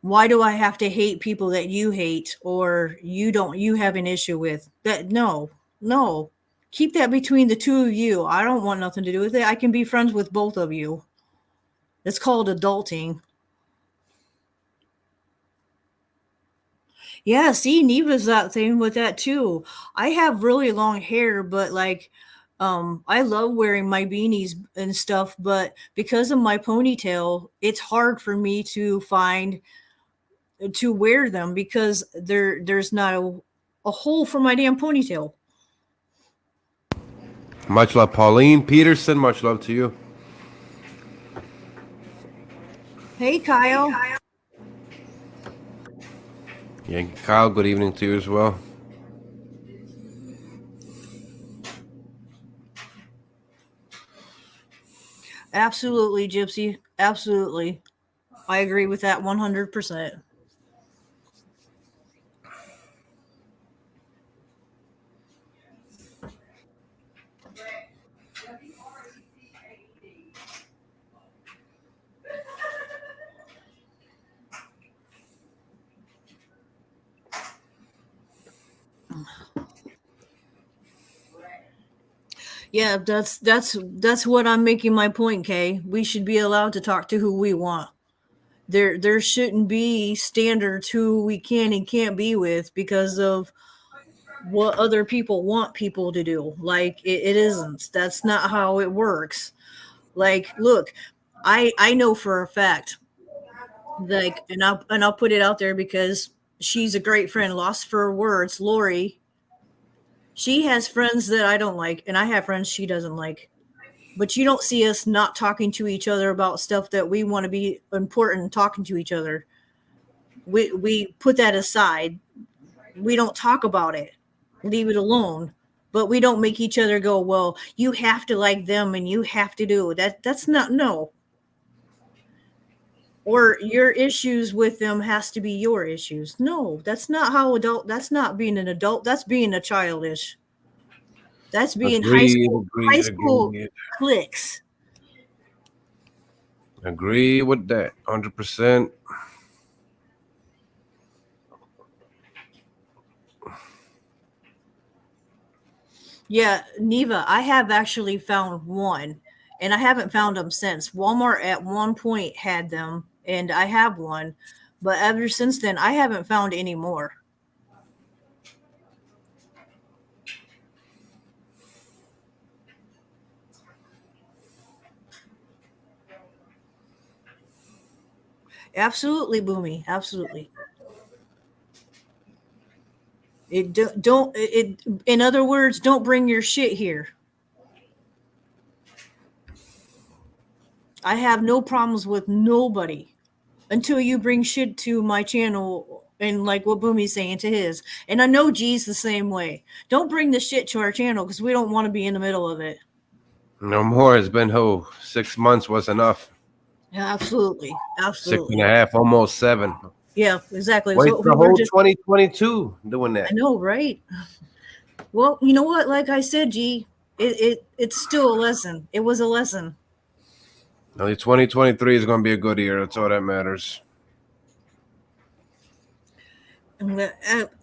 why do I have to hate people that you hate or you have an issue with? That no. No. Keep that between the two of you. I don't want nothing to do with it. I can be friends with both of you. It's called adulting. Yeah, see, Neva's that thing with that too. I have really long hair, but like, I love wearing my beanies and stuff, but because of my ponytail, it's hard for me to find to wear them because there's not a hole for my damn ponytail. Much love, Pauline Peterson. Much love to you. Hey, Kyle. Yeah, Kyle, good evening to you as well. Absolutely, Gypsy. Absolutely. I agree with that 100%. Yeah, that's what I'm making my point, Kay. We should be allowed to talk to who we want. There shouldn't be standards who we can and can't be with because of what other people want people to do. Like it isn't. That's not how it works. Like, look, I know for a fact, like, and I'll put it out there because she's a great friend. Lost for words, Lori. She has friends that I don't like, and I have friends she doesn't like. But you don't see us not talking to each other about stuff that we want to be important, talking to each other. We put that aside. We don't talk about it. Leave it alone. But we don't make each other go, well, you have to like them and you have to do that. That's not, no. Or your issues with them has to be your issues. No, that's not how adult, that's not being an adult. That's being a childish. That's being Agreed, high agreed, school agreed. cliques. Agree with that, 100%. Yeah, Neva, I have actually found one, and I haven't found them since. Walmart at one point had them, and I have one, but ever since then, I haven't found any more. Absolutely, Boomy. Absolutely. It don't it. In other words, don't bring your shit here. I have no problems with nobody until you bring shit to my channel and like what Boomy's saying to his. And I know G's the same way. Don't bring the shit to our channel because we don't want to be in the middle of it. No more. It's been 6 months was enough. Yeah, absolutely. Six and a Absolutely. half, almost 7. Yeah, exactly. Wait So the we're whole just, 2022 doing I that. know, right? Well, you know what? Like I said, G, it's still a lesson. It was a lesson. Only 2023 is going to be a good year. That's all that matters.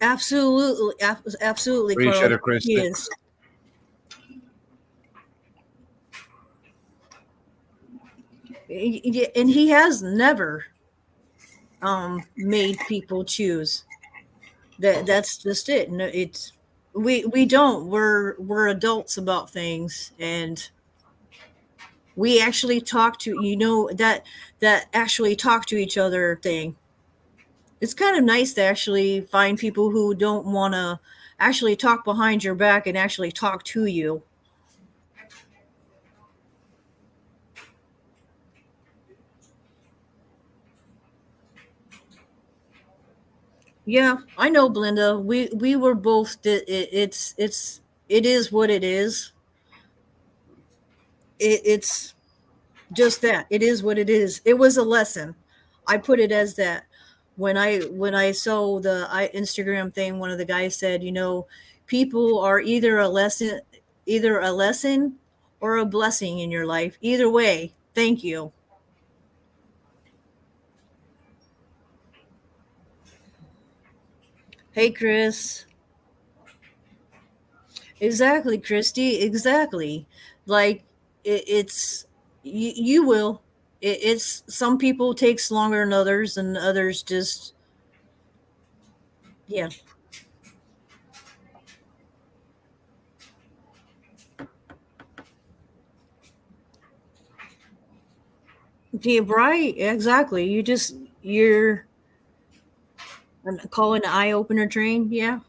Absolutely, absolutely, Appreciate Carl. it, He Christy. is. And he has never made people choose. That's just it. No, it's we don't. We're adults about things, and we actually talk to, that actually talk to each other thing. It's kind of nice to actually find people who don't want to actually talk behind your back and actually talk to you. Yeah, I know, Belinda. We were both. It is what it is. It's just that. It is what it is. It was a lesson. I put it as that. When I saw the Instagram thing, one of the guys said, people are either a lesson or a blessing in your life. Either way, thank you. Hey, Chris. Exactly, Christy. Exactly. Like it's you will. It's some people takes longer than others, and others just, yeah. Yeah, right. Exactly. You're And call it an eye opener train. Yeah.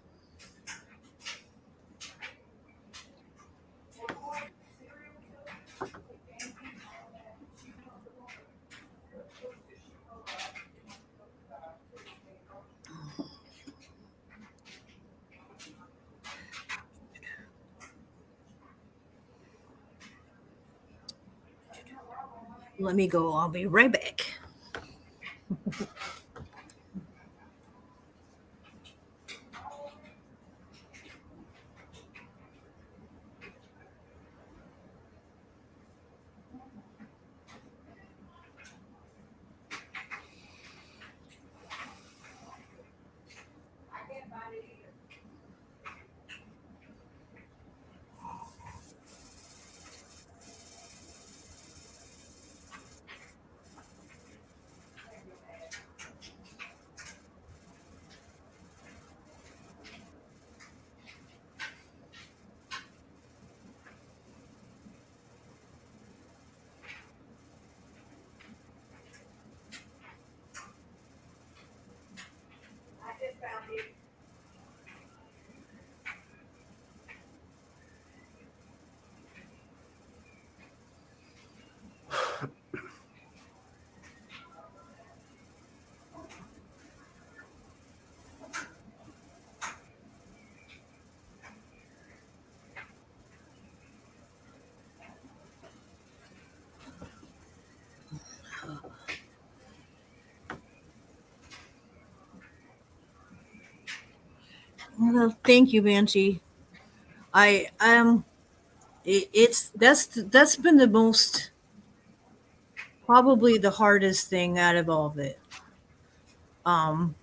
Let me go. I'll be right back. Well, thank you, Banshee. I it's that's been the most, probably the hardest thing out of all of it. Um,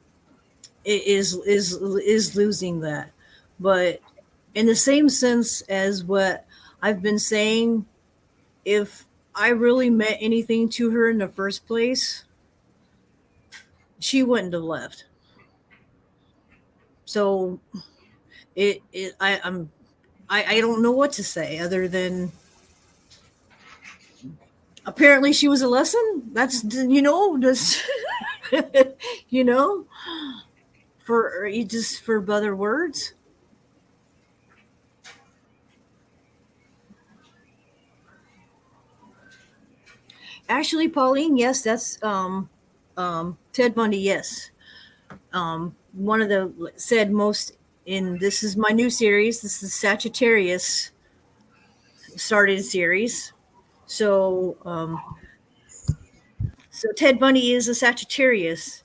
it is losing that, but in the same sense as what I've been saying, if I really meant anything to her in the first place, she wouldn't have left. So I don't know what to say other than apparently she was a lesson. That's just you know for you just for other words. Actually, Pauline, yes, that's Ted Bundy. Yes, one of the said most in this is my new series. This is Sagittarius started series. So so Ted Bundy is a Sagittarius,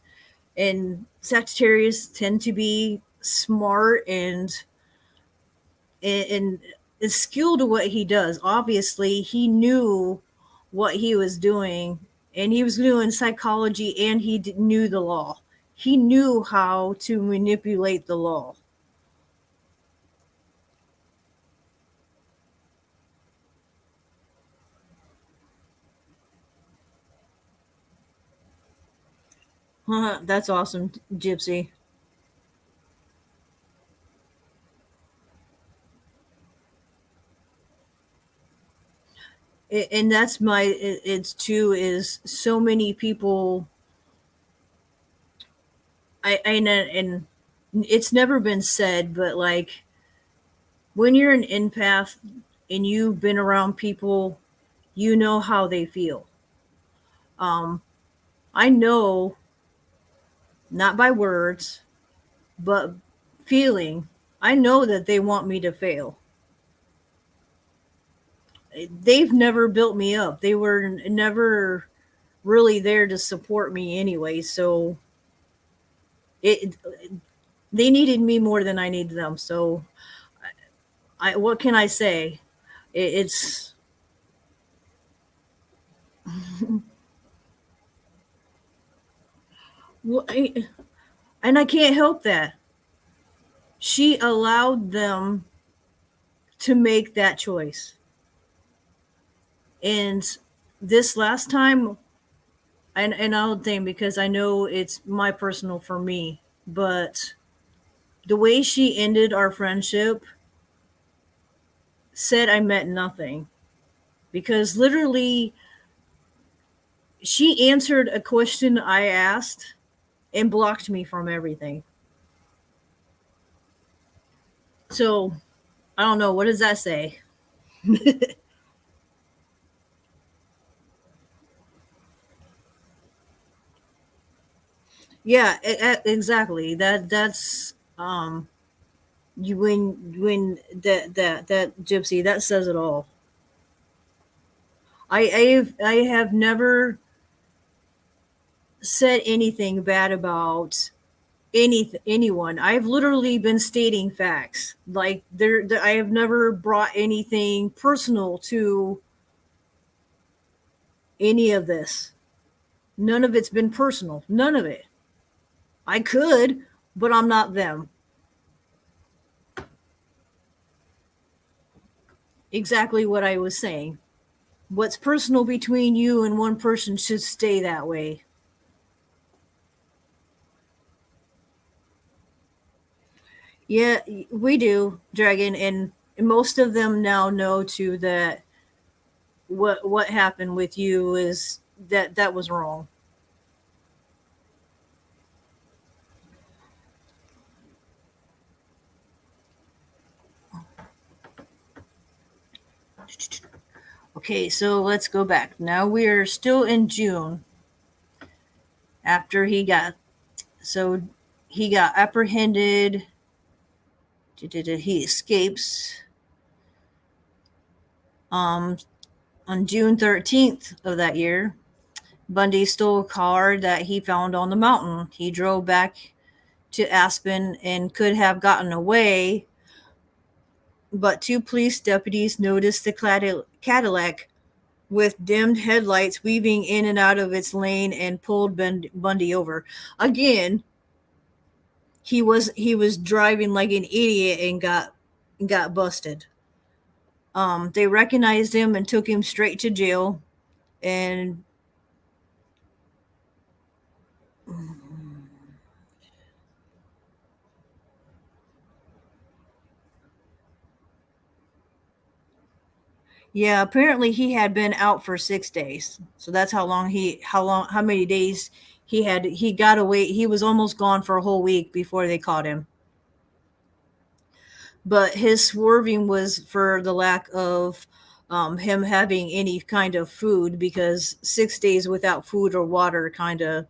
and Sagittarius tend to be smart and is skilled to what he does. Obviously, he knew what he was doing, and he was doing psychology, and knew the law. He knew how to manipulate the law. That's awesome, Gypsy. And that's it's too is so many people. And it's never been said, but like when you're an empath and you've been around people, you know how they feel. Um, I know, not by words, but feeling. I know that they want me to fail. They've never built me up. They were never really there to support me anyway. So it they needed me more than I needed them. So I what can I say? It's and I can't help that. She allowed them to make that choice. And this last time, and I'll think because I know it's my personal for me, but the way she ended our friendship said I meant nothing. Because literally, she answered a question I asked, and blocked me from everything. So I don't know. What does that say? Yeah, exactly. That's you when that gypsy that says it all. I have never said anything bad about anyone. I've literally been stating facts. Like I have never brought anything personal to any of this. None of it's been personal. None of it. I could, but I'm not them. Exactly what I was saying. What's personal between you and one person should stay that way. Yeah, we do, Dragon, and most of them now know too that what happened with you is that was wrong. Okay, so let's go back. Now we're still in June after he got apprehended. He escapes um on June 13th of that year. Bundy stole a car that he found on the mountain. He drove back to Aspen and could have gotten away, but two police deputies noticed the Cadillac with dimmed headlights weaving in and out of its lane and pulled Bundy over. Again, he was driving like an idiot and got busted. They recognized him and took him straight to jail. And yeah, apparently he had been out for 6 days. So that's how many days he got away. He was almost gone for a whole week before they caught him. But his swerving was for the lack of him having any kind of food, because 6 days without food or water kind of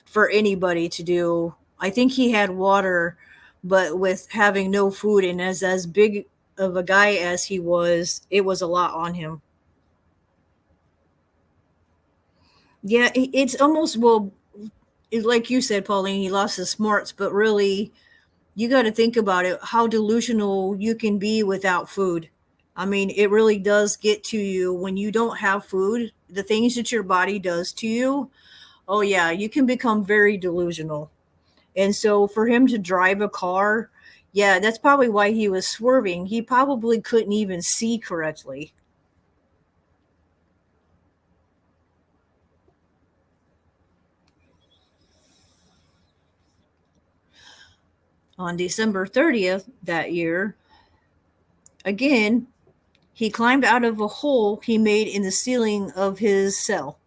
for anybody to do. I think he had water, but with having no food and as big of a guy as he was, it was a lot on him. Yeah, it's almost, well, like you said, Pauline, he lost his smarts, but really, you got to think about it, how delusional you can be without food. I mean, it really does get to you when you don't have food, the things that your body does to you. Oh, yeah, you can become very delusional. And so for him to drive a car, yeah, that's probably why he was swerving. He probably couldn't even see correctly. On December 30th that year, again, he climbed out of a hole he made in the ceiling of his cell,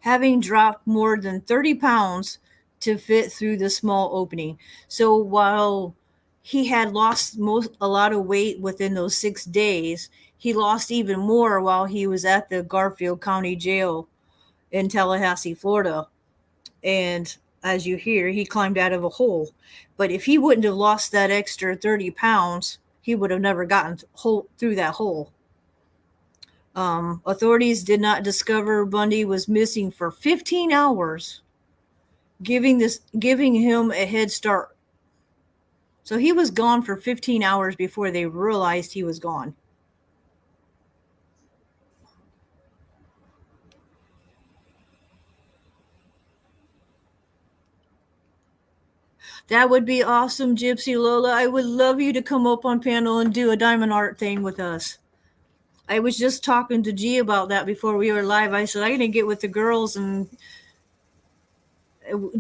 having dropped more than 30 pounds to fit through the small opening. So while he had lost a lot of weight within those 6 days, he lost even more while he was at the Garfield County Jail in Tallahassee, Florida. And as you hear, he climbed out of a hole. But if he wouldn't have lost that extra 30 pounds, he would have never gotten through that hole. Authorities did not discover Bundy was missing for 15 hours, giving him a head start. So he was gone for 15 hours before they realized he was gone. That would be awesome, Gypsy Lola. I would love you to come up on panel and do a diamond art thing with us. I was just talking to G about that before we were live. I said I gotta get with the girls and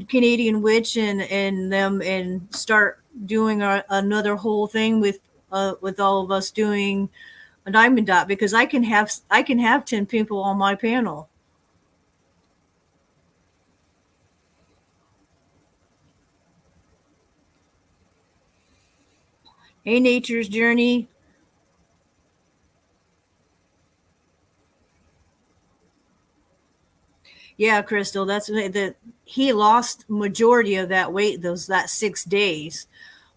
Canadian Witch and them and start doing another whole thing with all of us doing a diamond dot, because I can have 10 people on my panel. Hey, Nature's Journey. Yeah, Crystal, that's that he lost majority of that weight that 6 days.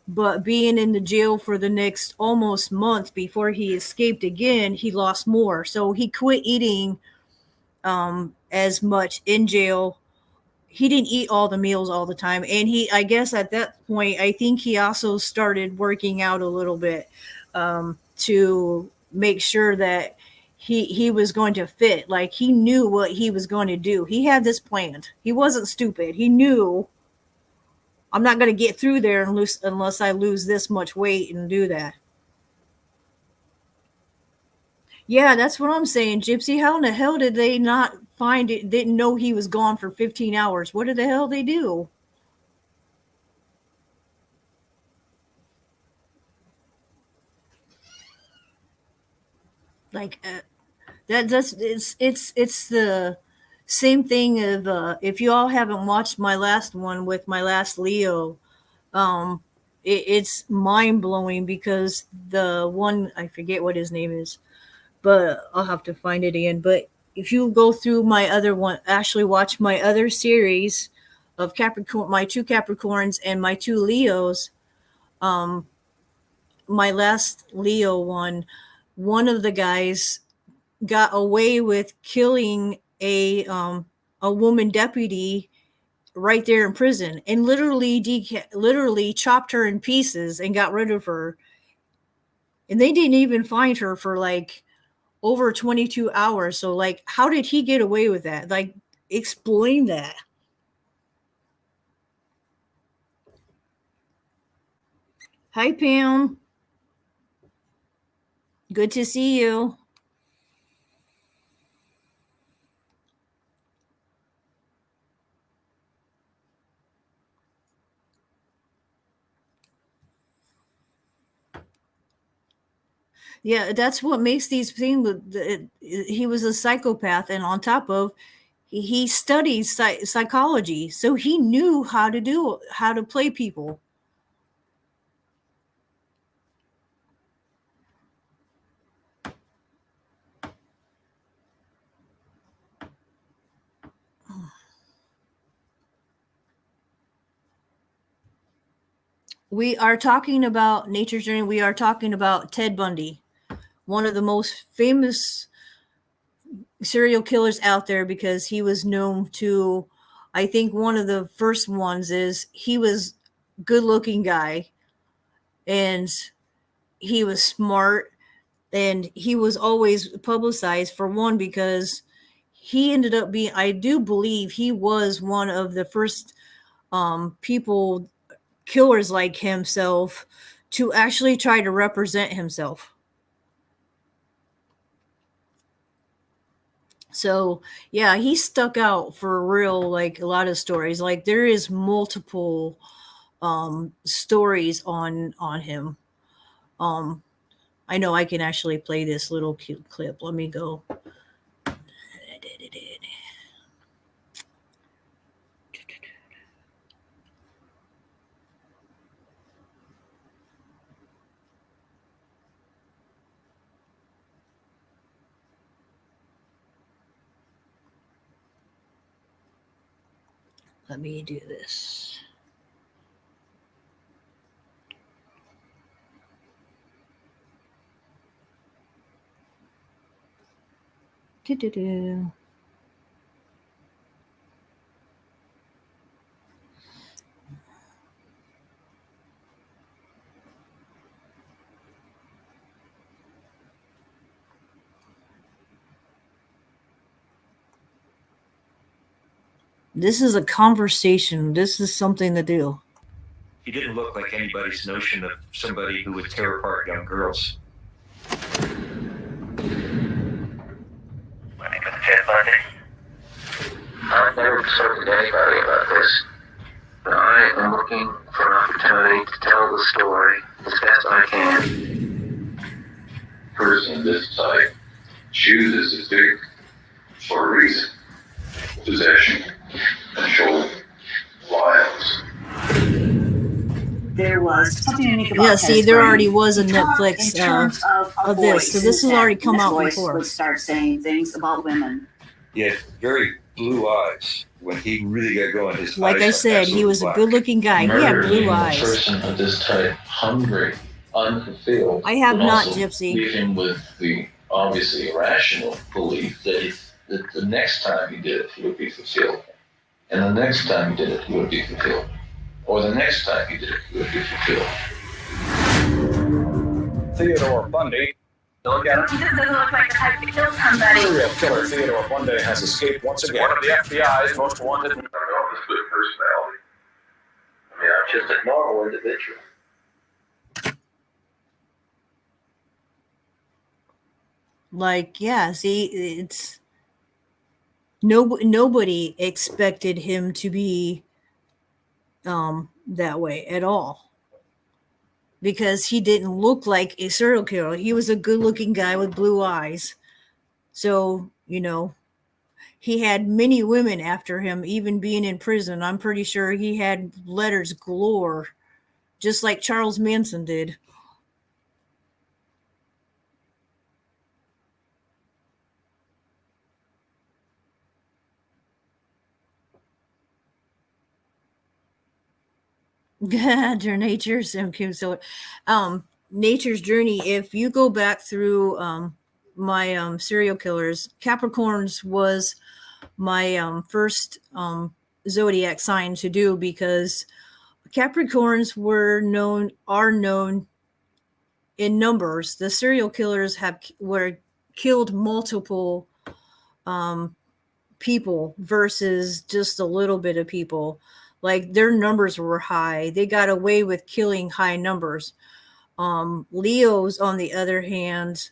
But being in the jail for the next almost month before he escaped again, he lost more. So he quit eating as much in jail. He didn't eat all the meals all the time, and I guess at that point, I think he also started working out a little bit to make sure that he was going to fit. Like he knew what he was going to do. He had this planned. He wasn't stupid. He knew I'm not going to get through there unless I lose this much weight and do that. Yeah, that's what I'm saying, Gypsy. How in the hell did they not find it? Didn't know he was gone for 15 hours. What did the hell they do? Like that's it's the same thing of if you all haven't watched my last one with my last Leo, um, it's mind blowing because the one I forget what his name is, but I'll have to find it again. But if you go through my other one, actually watch my other series of Capricorn, my two Capricorns and my two Leos. Um, my last Leo one of the guys got away with killing a woman deputy right there in prison and literally chopped her in pieces and got rid of her. And they didn't even find her for like over 22 hours. So like how did he get away with that? Like explain that. Hi Pam. Good to see you. Yeah, that's what makes these things. He was a psychopath, and on top of, he studied psychology, so he knew how to play people. We are talking about Nature's Journey. We are talking about Ted Bundy, one of the most famous serial killers out there because he was known to. I think one of the first ones is he was good looking guy and he was smart and he was always publicized for one because he ended up being, I do believe he was one of the first people, killers like himself, to actually try to represent himself. So yeah, he stuck out for real. Like a lot of stories, like there is multiple stories on him. um I know I can actually play this little cute clip. Let me go. Let me do this. Do-do-do. This is a conversation. This is something to do. He didn't look like anybody's notion of somebody who would tear apart young girls. My name is Ted Bundy. I've never spoken to anybody about this, but I am looking for an opportunity to tell the story as best I can. Person this type chooses to pick for a reason. Possession, control, violence. There was something unique about Yeah, Ted's see, there brain. already was a He talked Netflix in terms of this, so this has already come and out voice before. would start saying things about women. He had very blue eyes when he really got going. His Like eyes I were said, he absolutely was a black. good-looking guy. He had Murder blue leaving eyes. a person of this type hungry, unfulfilled. I have would not, also Gypsy. leave him with the obviously irrational belief that the next time he did it, he would be fulfilled. And the next time he did it, he would be fulfilled. Or the next time he did it, he would be fulfilled. Theodore Bundy. Look at him. He doesn't look like the type to kill somebody. Serial killer Theodore Bundy has escaped once again. One of the FBI's most wanted. I don't know this good personality. I mean, I'm just a normal individual. Like, yeah, see, it's nobody expected him to be that way at all, because he didn't look like a serial killer. He was a good-looking guy with blue eyes. So, you know, he had many women after him, even being in prison. I'm pretty sure he had letters galore, just like Charles Manson did. Nature's Nature's Journey. If you go back through my serial killers, Capricorns was my first zodiac sign to do, because Capricorns are known in numbers. The serial killers were killed multiple people versus just a little bit of people. Like, their numbers were high. They got away with killing high numbers. Leos, on the other hand,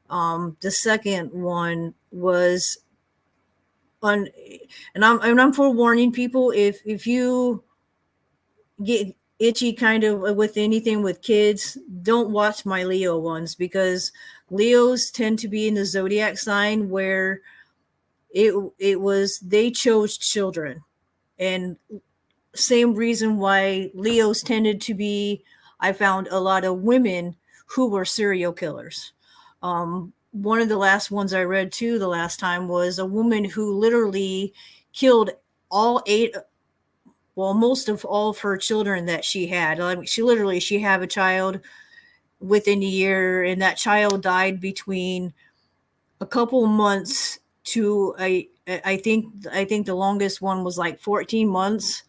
the second one was and I'm forewarning people, if you get itchy kind of with anything with kids, don't watch my Leo ones, because Leos tend to be in the zodiac sign where it was they chose children, and same reason why Leos tended to be, I found a lot of women who were serial killers. One of the last ones I read too the last time was a woman who literally killed most of all of her children that she had. Like, she had a child within a year, and that child died between a couple months to I think the longest one was like 14 months.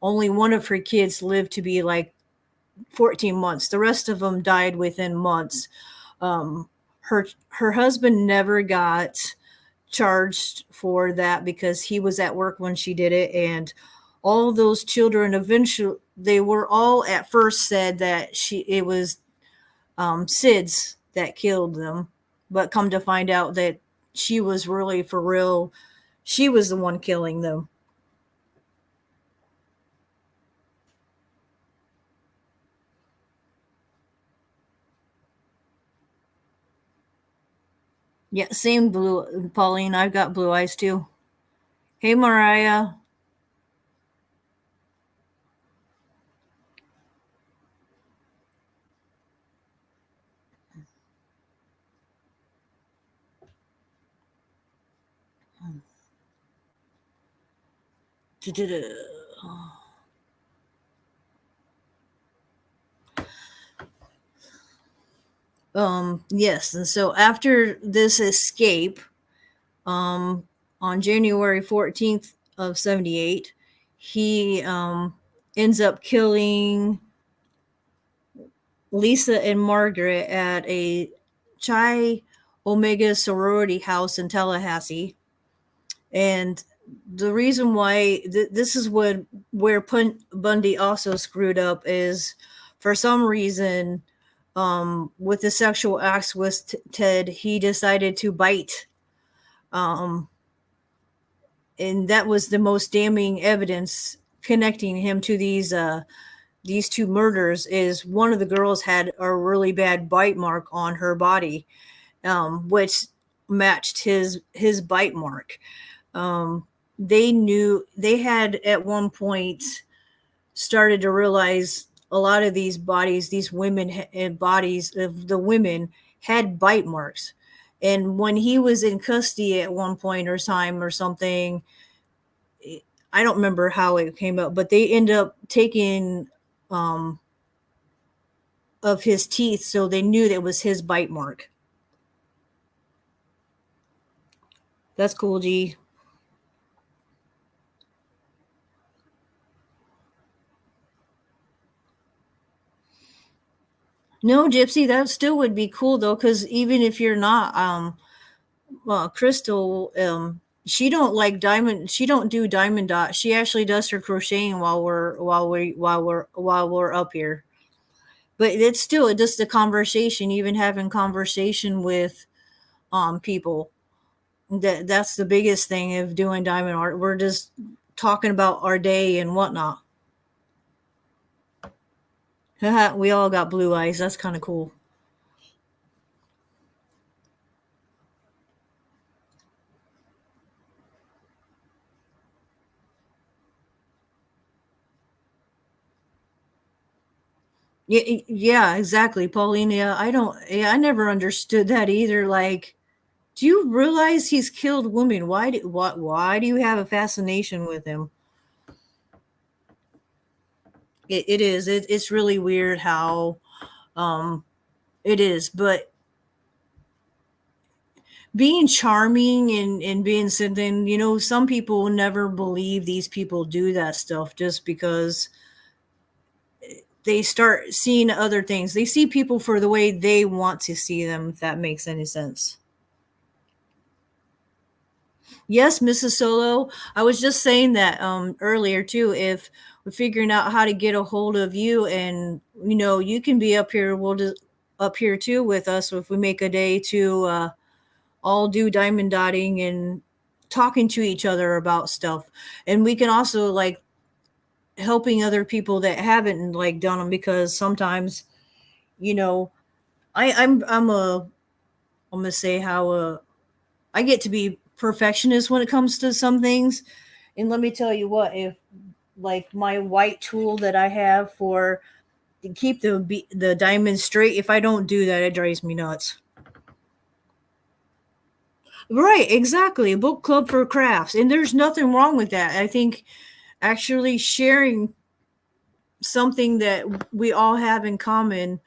Only one of her kids lived to be like 14 months. The rest of them died within months. Her husband never got charged for that because he was at work when she did it, and all those children eventually, they were all at first said that it was SIDS that killed them, but come to find out that she was really, for real, she was the one killing them. Yeah, same blue, Pauline. I've got blue eyes too. Hey, Mariah. Yes, and so after this escape, on January 14th of 78, he ends up killing Lisa and Margaret at a Chi Omega sorority house in Tallahassee. And the reason why this is where Bundy also screwed up is, for some reason, with the sexual acts with Ted, he decided to bite. And that was the most damning evidence connecting him to these two murders. Is one of the girls had a really bad bite mark on her body, which matched his bite mark. They had at one point started to realize a lot of these bodies, these women and bodies of the women had bite marks. And when he was in custody at one point or time or something, I don't remember how it came up, but they end up taking of his teeth, so they knew that it was his bite mark. That's cool, G. No, Gypsy, that still would be cool though, because even if you're not Crystal, she don't do diamond dot. She actually does her crocheting while we're up here. But it's still just a conversation, even having conversation with people. That's the biggest thing of doing diamond art. We're just talking about our day and whatnot. We all got blue eyes. That's kind of cool. Yeah, exactly, Paulina. I never understood that either. Like, do you realize he's killed women? Why do you have a fascination with him? It's really weird how it is, but being charming and being something, some people never believe these people do that stuff just because they start seeing other things. They see people for the way they want to see them, if that makes any sense. Yes, Mrs. Solo. I was just saying that earlier too. If we're figuring out how to get a hold of you, and you can be up here, we'll just up here too with us. If we make a day to all do diamond dotting and talking to each other about stuff, and we can also like helping other people that haven't like done them, because sometimes I'm gonna say how I get to be perfectionist when it comes to some things. And let me tell you what, if like my white tool that I have for to keep the diamond straight, if I don't do that, it drives me nuts. Right, exactly. A book club for crafts. And there's nothing wrong with that. I think actually sharing something that we all have in common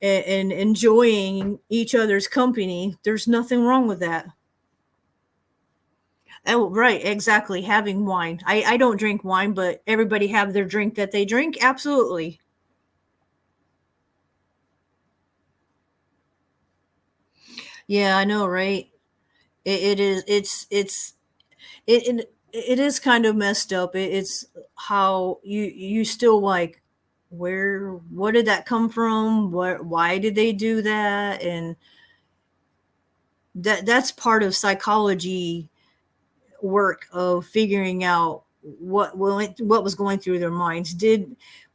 and enjoying each other's company, there's nothing wrong with that. Oh, right, exactly. Having wine. I don't drink wine, but everybody have their drink that they drink. Absolutely. Yeah, I know, right? It is. It is kind of messed up. It's how you still like what did that come from? Why did they do that? And that's part of psychology work of figuring out what was going through their minds.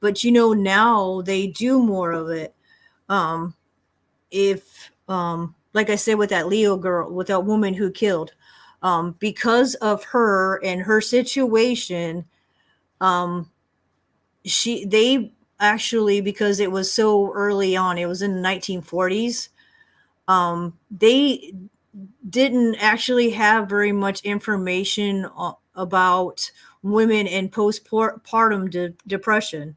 But now they do more of it. If like I said with that Leo girl, with that woman who killed, because of her and her situation, um they actually, because it was so early on, it was in the 1940s, they didn't actually have very much information about women and postpartum depression.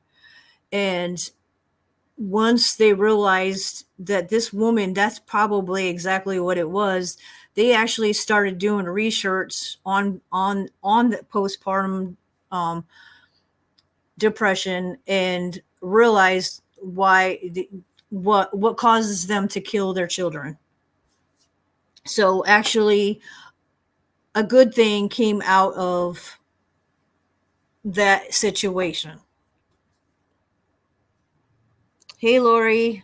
And once they realized that this woman, that's probably exactly what it was, they actually started doing research on the postpartum depression, and realized what causes them to kill their children. So actually a good thing came out of that situation. Hey, Lori.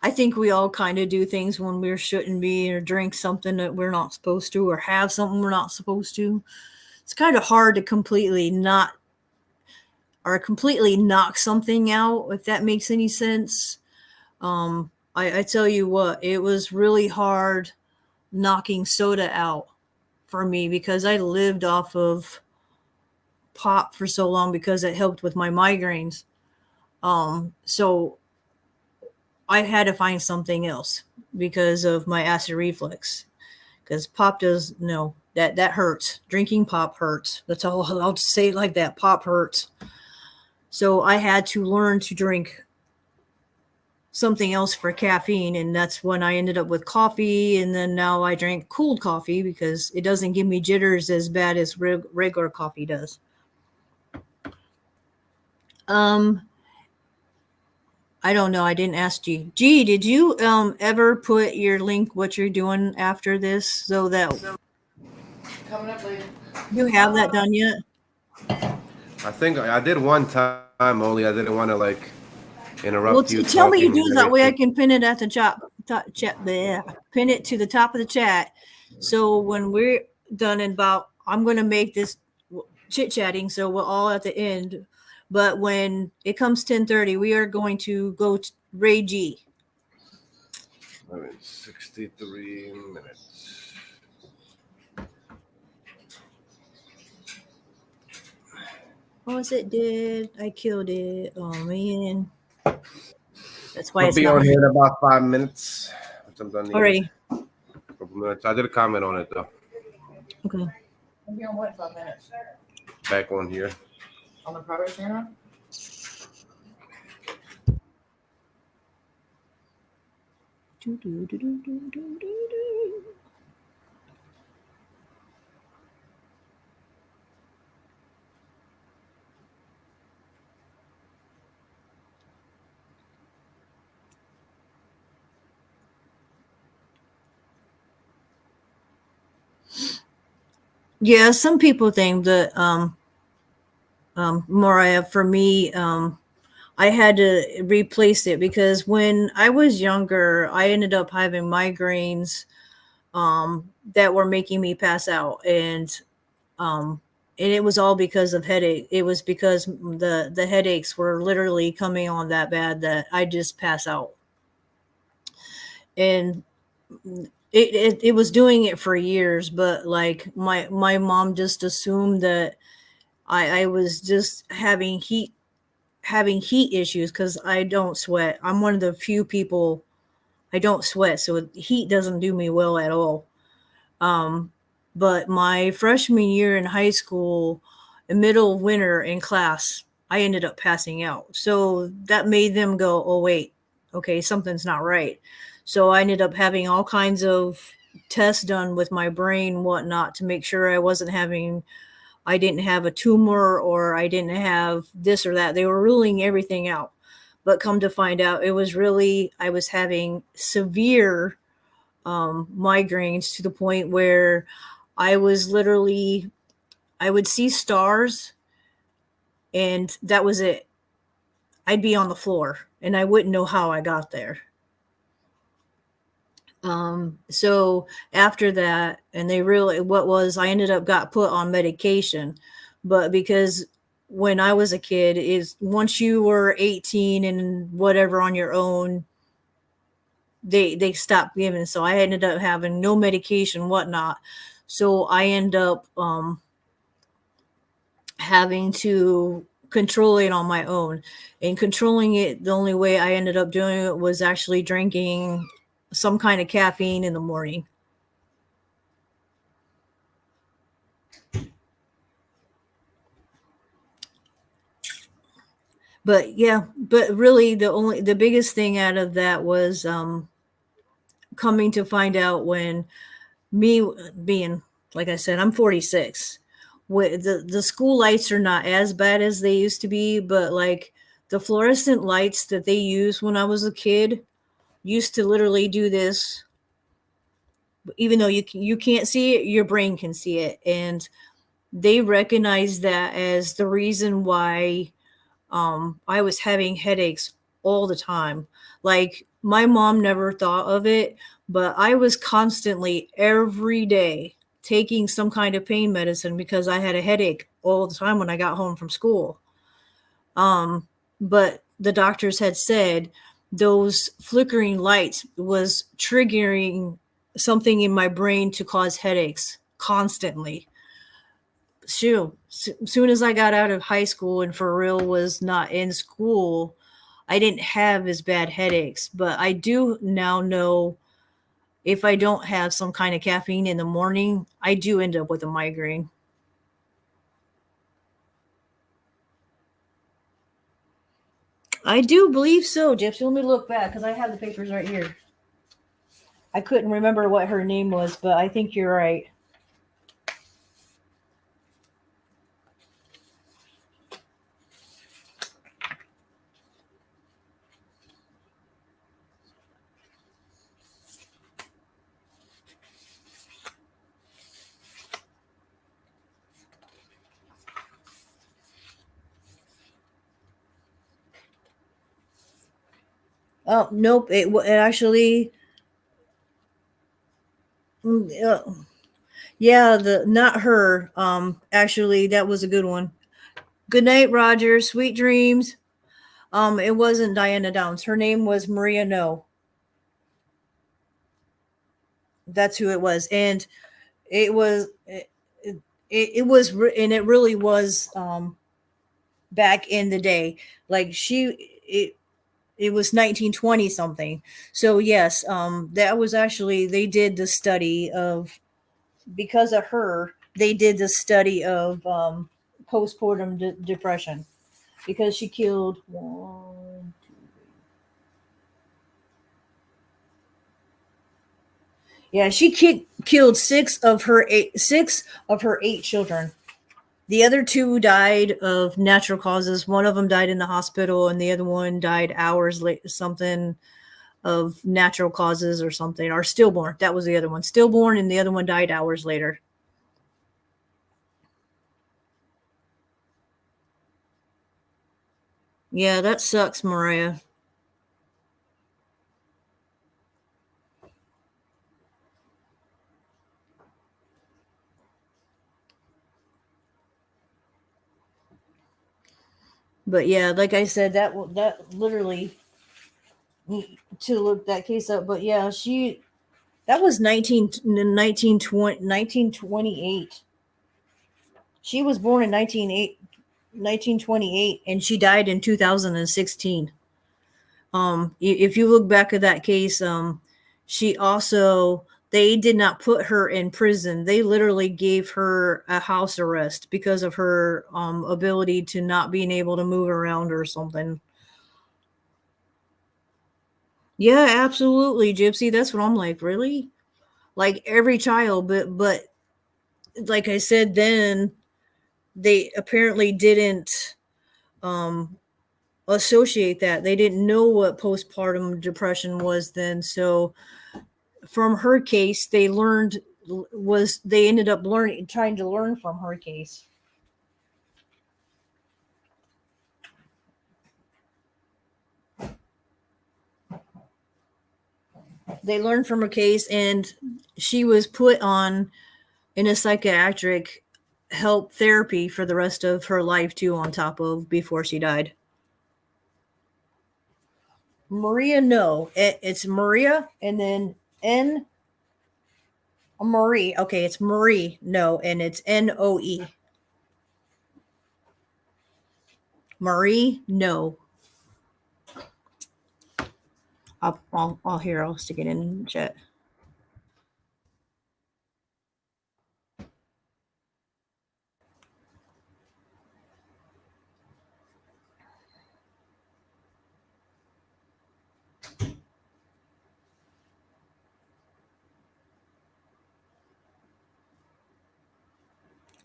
I think we all kind of do things when we shouldn't be, or drink something that we're not supposed to, or have something we're not supposed to. It's kind of hard to completely not or completely knock something out, if that makes any sense. I tell you what, it was really hard knocking soda out for me because I lived off of pop for so long because it helped with my migraines. So I had to find something else because of my acid reflux. Because pop does no that hurts. Drinking pop hurts. That's all. I'll just say it like that. Pop hurts. So I had to learn to drink something else for caffeine, and that's when I ended up with coffee. And then now I drink cold coffee because it doesn't give me jitters as bad as regular coffee does. I don't know. I didn't ask G. G, did you ever put your link what you're doing after this so that Coming up later. you have that done yet? I think I did one time only. I didn't want to like interrupt Well, you. tell me you talking do and that way. I everything. can pin it at the pin it to the top of the chat. So when we're done in about, I'm going to make this chit chatting. So we're all at the end. But when it comes 10:30, we are going to go to Ray G. 63 minutes. Oh, is it dead? I killed it. Oh man. That's why We'll it's be not. on here in about 5 minutes. I'm done here. Alrighty. Couple minutes. I did a comment on it though. Okay. We'll be on what, 5 minutes? Back on here. On the progress channel? Yeah, some people think that Mariah, for me, I had to replace it because when I was younger, I ended up having migraines that were making me pass out, and it was all because of headache. It was because the headaches were literally coming on that bad that I just pass out, and it was doing it for years. But like my mom just assumed that I was just having heat issues because I don't sweat. I'm one of the few people I don't sweat, so heat doesn't do me well at all. But my freshman year in high school, in middle of winter in class, I ended up passing out. So that made them go, "Oh wait, okay, something's not right." So I ended up having all kinds of tests done with my brain, whatnot, to make sure I didn't have a tumor or I didn't have this or that. They were ruling everything out. But come to find out, it was really, I was having severe migraines to the point where I was literally, I would see stars and that was it. I'd be on the floor and I wouldn't know how I got there. So after that, and I ended up got put on medication, but because when I was a kid is once you were 18 and whatever on your own, they stopped giving. So I ended up having no medication, whatnot. So I end up, having to control it on my own, and controlling it. The only way I ended up doing it was actually drinking some kind of caffeine in the morning. But yeah, but really the biggest thing out of that was coming to find out when me being, like I said, I'm 46. The school lights are not as bad as they used to be, but like the fluorescent lights that they used when I was a kid used to literally do this. Even though you can't see it, your brain can see it, and they recognize that as the reason why I was having headaches all the time. Like my mom never thought of it, but I was constantly every day taking some kind of pain medicine because I had a headache all the time when I got home from school. But the doctors had said those flickering lights was triggering something in my brain to cause headaches constantly. Shoot, soon as I got out of high school and for real was not in school, I didn't have as bad headaches, but I do now know if I don't have some kind of caffeine in the morning, I do end up with a migraine. I do believe so, Gypsy. Let me look back because I have the papers right here. I couldn't remember what her name was, but I think you're right. Oh, nope. It actually, yeah, the not her. Actually, that was a good one. Good night, Roger. Sweet dreams. It wasn't Diana Downs. Her name was Maria No. That's who it was, and it was it was and it really was back in the day. Like it was 1920 something. So yes, that was actually they did the study of because of her. They did the study of postpartum depression because she killed one. Yeah, she killed six of her eight children. The other two died of natural causes. One of them died in the hospital, and the other one died hours later, something of natural causes or something, or stillborn. That was the other one, stillborn, and the other one died hours later. Yeah, that sucks, Mariah. But yeah, like I said, that literally to look that case up. But yeah, that was 1928. She was born in 1928, and she died in 2016. If you look back at that case, she also they did not put her in prison. They literally gave her a house arrest because of her ability to not being able to move around or something. Yeah, absolutely, Gypsy. That's what I'm like. Really, like every child, but like I said, then they apparently didn't um associate that. They didn't know what postpartum depression was then. So from her case, they ended up trying to learn from her case. They learned from her case, and she was put on in a psychiatric help therapy for the rest of her life too, on top of before she died. Maria, no, it's Maria, and then N Marie. Okay, it's Marie, no, and it's Noe. Marie, no. I'll here. I'll stick it in chat.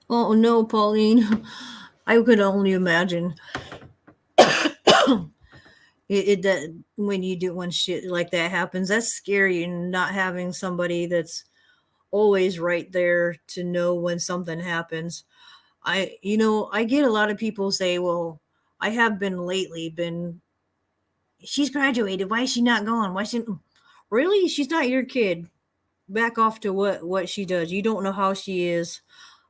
Oh no, Pauline. I could only imagine. That when shit like that happens, that's scary, and not having somebody that's always right there to know when something happens. I get a lot of people say, well, I have been lately been she's graduated, why is she not gone? Why she really? She's not your kid. Back off to what she does. You don't know how she is.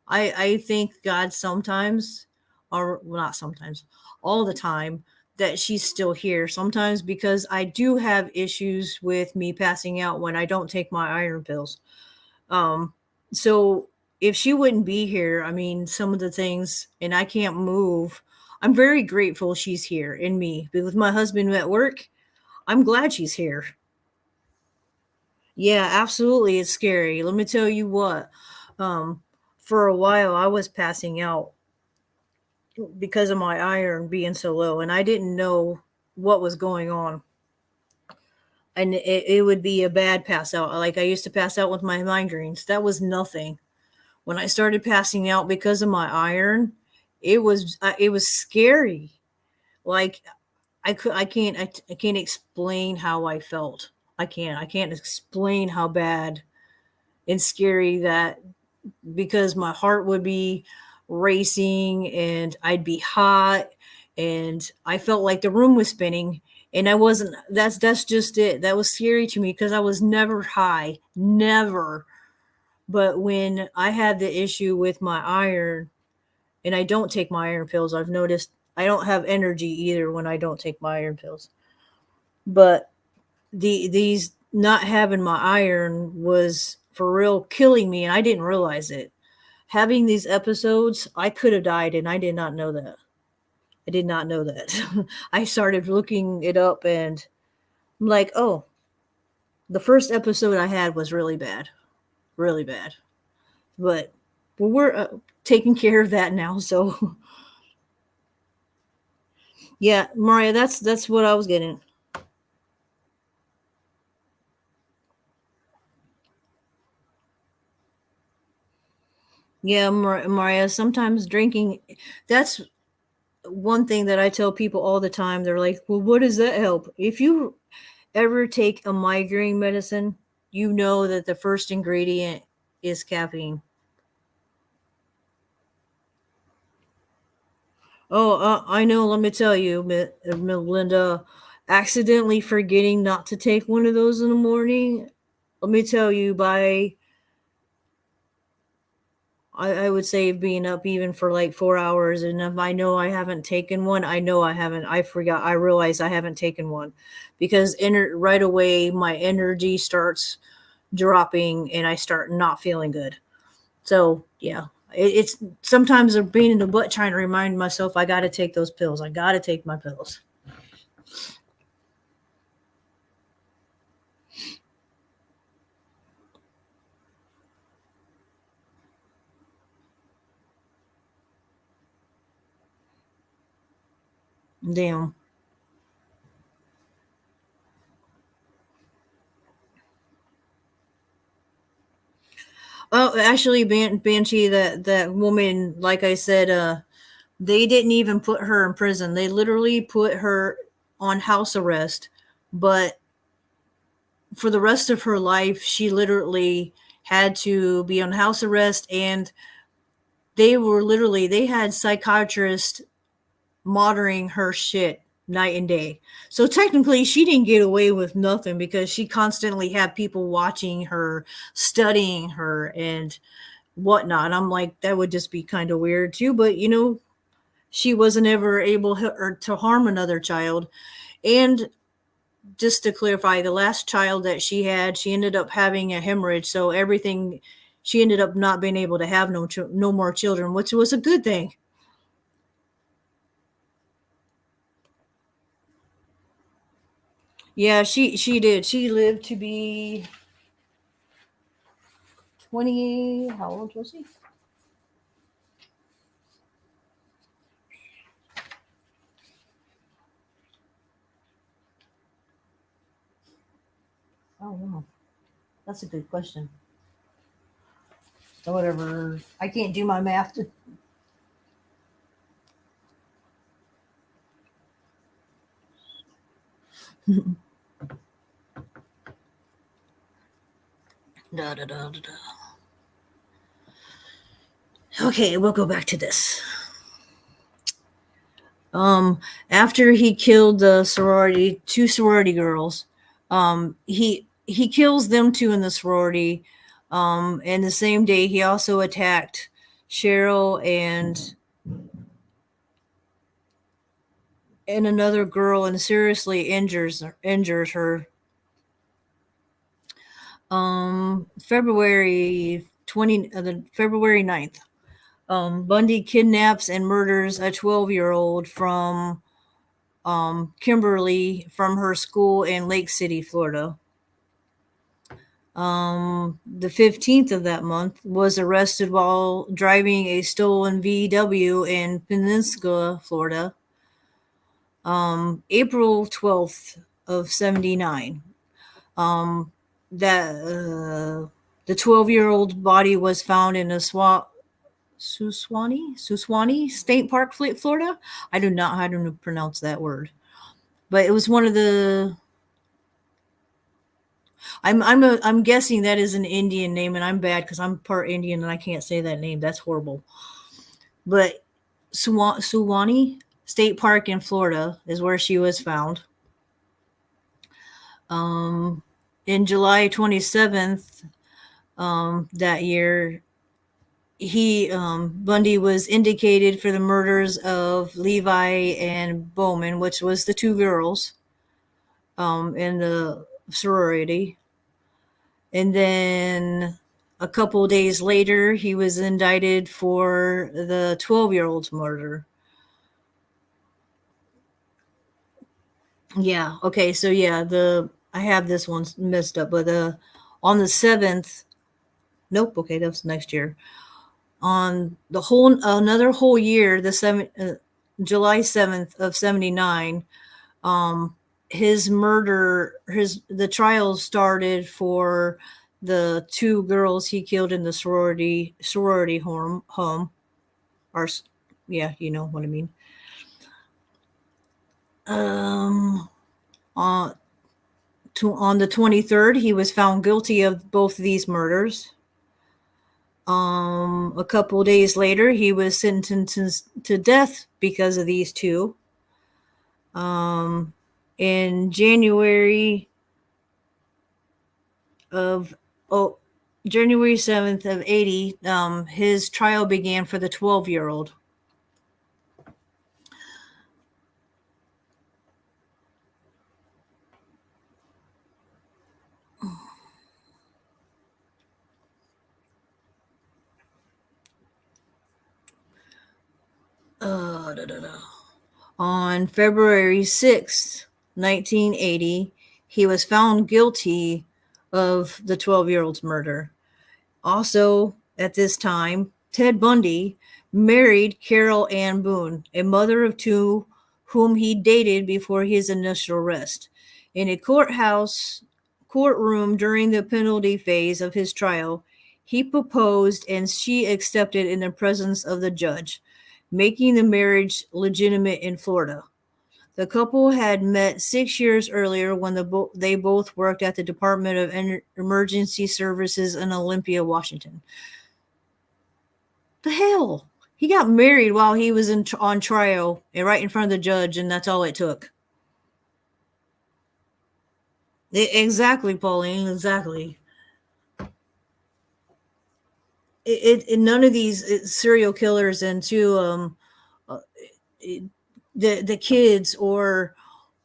I think God sometimes, or well, not sometimes, all the time that she's still here. Sometimes because I do have issues with me passing out when I don't take my iron pills. So if she wouldn't be here, I mean, some of the things, and I can't move, I'm very grateful she's here in me. But with my husband at work, I'm glad she's here. Yeah, absolutely. It's scary. Let me tell you what. Um, for a while, I was passing out because of my iron being so low, and I didn't know what was going on. And it would be a bad pass out. Like I used to pass out with my migraines. That was nothing. When I started passing out because of my iron, it was scary. Like I can't explain how I felt. I can't explain how bad and scary that, because my heart would be racing and I'd be hot and I felt like the room was spinning, and I wasn't. That's just it. That was scary to me because I was never high, never. But when I had the issue with my iron, and I don't take my iron pills, I've noticed I don't have energy either when I don't take my iron pills. But these not having my iron was for real killing me, and I didn't realize it. Having these episodes, I could have died, and I did not know that. I did not know that. I started looking it up, and I'm like, oh, the first episode I had was really bad, really bad. But we're taking care of that now, so yeah, Maria, that's what I was getting. Yeah, Maria, sometimes drinking, that's one thing that I tell people all the time. They're like, well, what does that help? If you ever take a migraine medicine, you know that the first ingredient is caffeine. Oh, I know. Let me tell you, Melinda, accidentally forgetting not to take one of those in the morning. Let me tell you, I would say being up even for like 4 hours. And if I know I haven't taken one, I know I haven't. I forgot. I realize I haven't taken one because right away my energy starts dropping and I start not feeling good. So yeah, it's sometimes a pain in the butt trying to remind myself I got to take those pills. I got to take my pills. Damn. Oh, actually, Banshee, that woman, like I said, they didn't even put her in prison. They literally put her on house arrest, but for the rest of her life, she literally had to be on house arrest, and they had psychiatrists monitoring her shit night and day. So technically, she didn't get away with nothing because she constantly had people watching her, studying her, and whatnot. And I'm like, that would just be kind of weird too. But she wasn't ever able to harm another child. And just to clarify, the last child that she had, she ended up having a hemorrhage. So everything, she ended up not being able to have no more children, which was a good thing. Yeah, she did. She lived to be 20. How old was she? Oh wow, that's a good question. So whatever. I can't do my math. Da, da, da, da, da. Okay, we'll go back to this. After he killed the two sorority girls, he kills them two in the sorority. And the same day he also attacked Cheryl and and another girl and seriously injures her. February 9th. Bundy kidnaps and murders a 12-year-old from Kimberly from her school in Lake City, Florida. The 15th of that month was arrested while driving a stolen VW in Peninsula, Florida. April 12th of 79. The 12-year-old body was found in a Suswani State Park, Florida. I do not know how to pronounce that word, but it was one of the. I'm guessing that is an Indian name, and I'm bad because I'm part Indian and I can't say that name. That's horrible. But Suwannee State Park in Florida is where she was found. In July 27th that year, Bundy was indicated for the murders of Levi and Bowman, which was the two girls in the sorority. And then a couple days later, he was indicted for the 12-year-old's murder. Yeah. Okay. So yeah, I have this one messed up, but on the 7th, nope. Okay, that was next year. On another whole year, July 7th of 79, the trial started for the two girls he killed in the sorority home. Or, yeah, you know what I mean. On the 23rd, he was found guilty of both these murders. A couple days later, he was sentenced to death because of these two. In January 7th of 80, his trial began for the 12-year-old. On February 6th, 1980, he was found guilty of the 12-year-old's murder. Also, at this time, Ted Bundy married Carol Ann Boone, a mother of two whom he dated before his initial arrest. In a courtroom during the penalty phase of his trial, he proposed and she accepted in the presence of the judge, making the marriage legitimate in Florida. The couple had met 6 years earlier when they both worked at the Department of Emergency Services in Olympia, Washington. The hell? He got married while he was on trial and right in front of the judge, and that's all it took. Exactly, Pauline. Exactly. None of these serial killers and the kids, or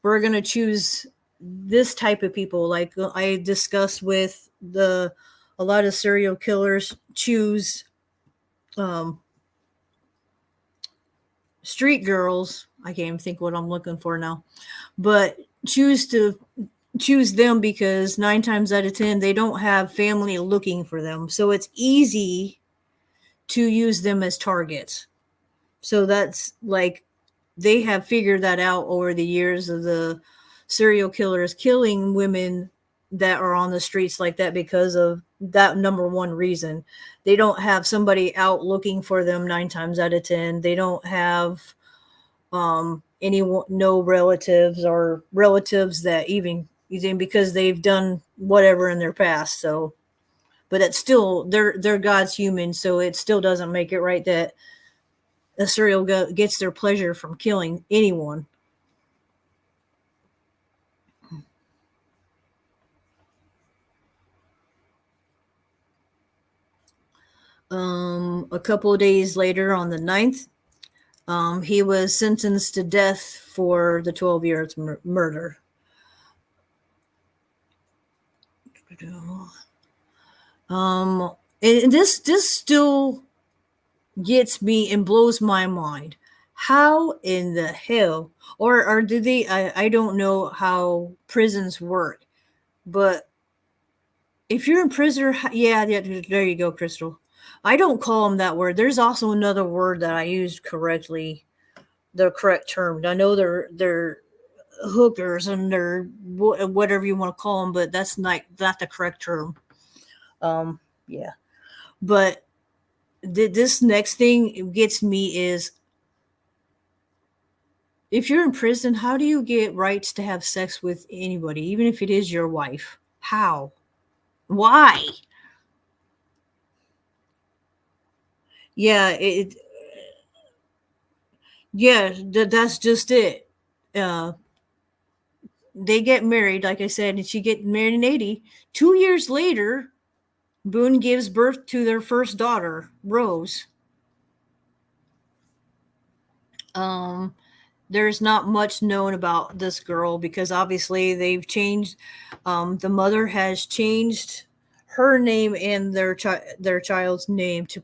we're going to choose this type of people. Like I discussed with a lot of serial killers choose street girls. I can't even think what I'm looking for now, but choose them because 9 times out of 10 they don't have family looking for them, so it's easy to use them as targets. So that's like they have figured that out over the years of the serial killers killing women that are on the streets like that, because of that number one reason. They don't have somebody out looking for them 9 times out of 10. They don't have no relatives or relatives that even because they've done whatever in their past. So, but it's still they're God's human, so it still doesn't make it right that a serial gets their pleasure from killing anyone. A couple of days later, on the 9th, He was sentenced to death for the 12 years murder. And this still gets me and blows my mind. How in the hell, or do they? I don't know how prisons work, but if you're in prison, yeah, there you go, Crystal. I don't call them that word. There's also another word that I used correctly, the correct term. I know they're hookers and they're whatever you want to call them, but that's not the correct term. Yeah, but this next thing gets me is, if you're in prison, how do you get rights to have sex with anybody, even if it is your wife? How? Why? Yeah, that's just it. Uh, they get married, like I said, and she get married in 80. 2 years later, Boone gives birth to their first daughter, Rose. Um, there's not much known about this girl because obviously they've changed. The mother has changed her name and their child's name to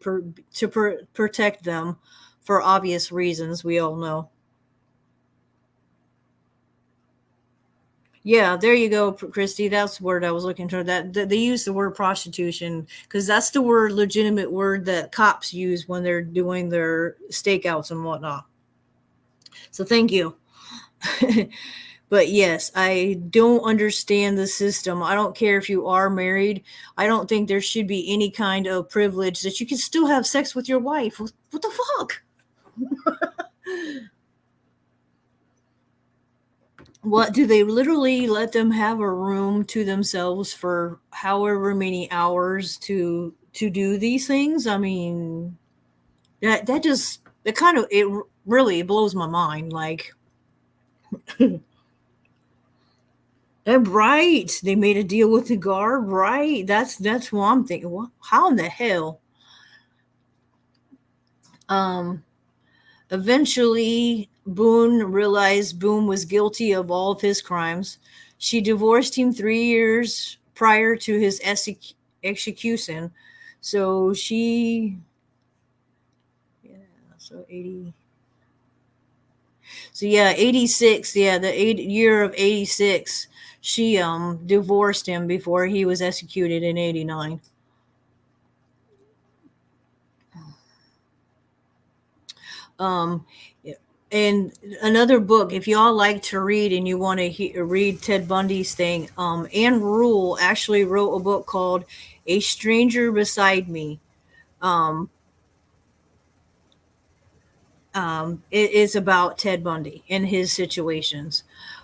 protect them for obvious reasons we all know. Yeah, there you go, Christy. That's the word I was looking for. That they use the word prostitution because that's the legitimate word that cops use when they're doing their stakeouts and whatnot. So thank you. But yes, I don't understand the system. I don't care if you are married. I don't think there should be any kind of privilege that you can still have sex with your wife. What the fuck? What, do they literally let them have a room to themselves for however many hours to do these things? I mean, that just, it kind of, it really blows my mind. Like, right, they made a deal with the guard, right? That's what I'm thinking. What? How in the hell? Eventually, Boone realized Boone was guilty of all of his crimes. She divorced him 3 years prior to his execution. So yeah, so 80. So yeah, 86. Yeah, the year of 86, she divorced him before he was executed in 89. Um, and another book, if y'all like to read and you want to read Ted Bundy's thing, Anne Rule actually wrote a book called A Stranger Beside Me. It is about Ted Bundy and his situations.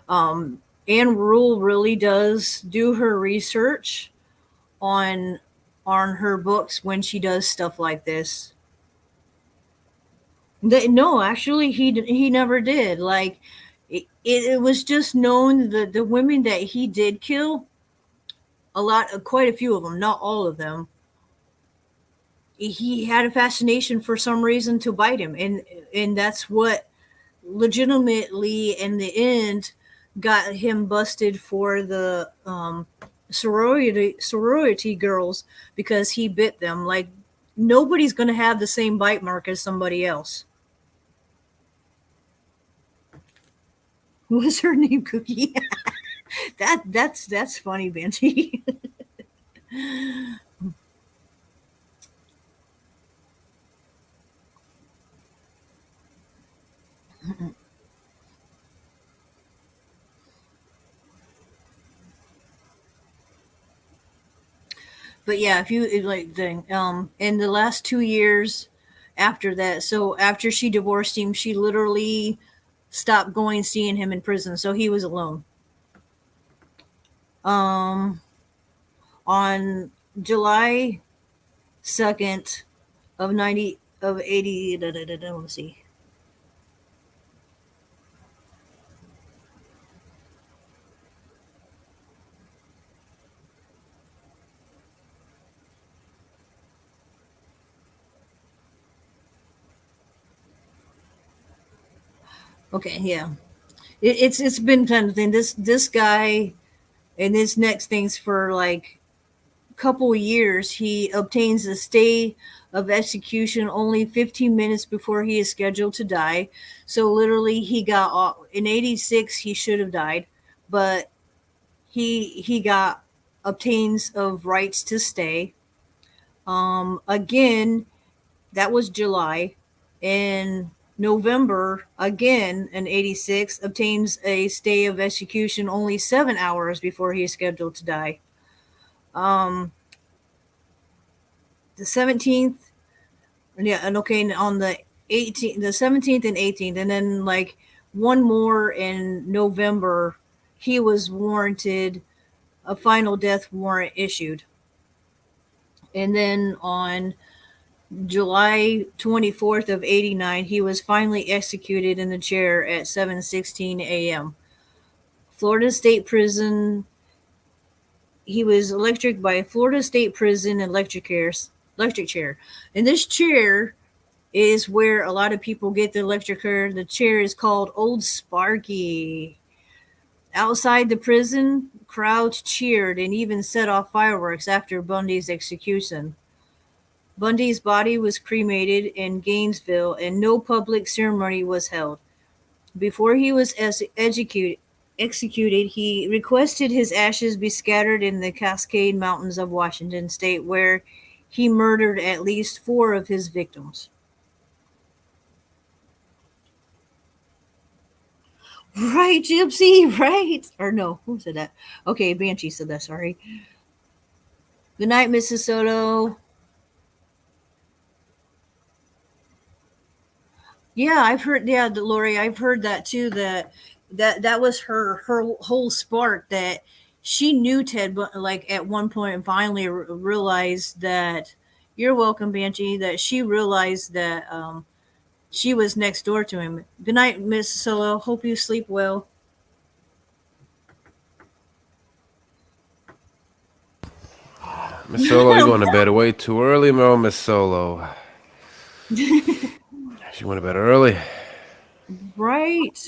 Anne Rule really does do her research on her books when she does stuff like this. No, actually, he never did. Like, it was just known that the women that he did kill, quite a few of them, not all of them, he had a fascination for some reason to bite him, and that's what legitimately in the end got him busted for the sorority girls, because he bit them. Like, nobody's gonna have the same bite mark as somebody else. What was her name? Cookie. That's funny, Banshee. But yeah, if you like the in the last 2 years after that, so after she divorced him, she literally stopped going seeing him in prison, so he was alone. On July 2nd of 80, I want to see. Okay, yeah. It's been kind of thing. This guy and his next things for like couple years, he obtains a stay of execution only 15 minutes before he is scheduled to die. So literally, he got in '86. He should have died, but he got obtains of rights to stay. Again, that was July. In November, again in '86, obtains a stay of execution only 7 hours before he is scheduled to die. Um, the 17th, yeah, and okay, on the 18th, the 17th and 18th, and then like one more in November, he was warranted a final death warrant issued. And then on July 24th of '89, he was finally executed in the chair at 7:16 a.m. Florida State Prison. He was electric by Florida State Prison electric chair. And this chair is where a lot of people get the electric chair. The chair is called Old Sparky. Outside the prison, crowds cheered and even set off fireworks after Bundy's execution. Bundy's body was cremated in Gainesville and no public ceremony was held. Before he was executed, he requested his ashes be scattered in the Cascade Mountains of Washington state, where he murdered at least 4 of his victims. Right, Gypsy, right. Or no, who said that? Okay, Banshee said that, sorry. Good night, Mrs. Soto. Yeah, I've heard. Yeah, Lori, I've heard that too. That was her whole spark. That she knew Ted, but like at one point, and finally realized that. You're welcome, Banshee. That she realized that she was next door to him. Good night, Miss Solo. Hope you sleep well. Miss Solo, you're going to bed way too early, Miss Solo. She went to bed early. Right.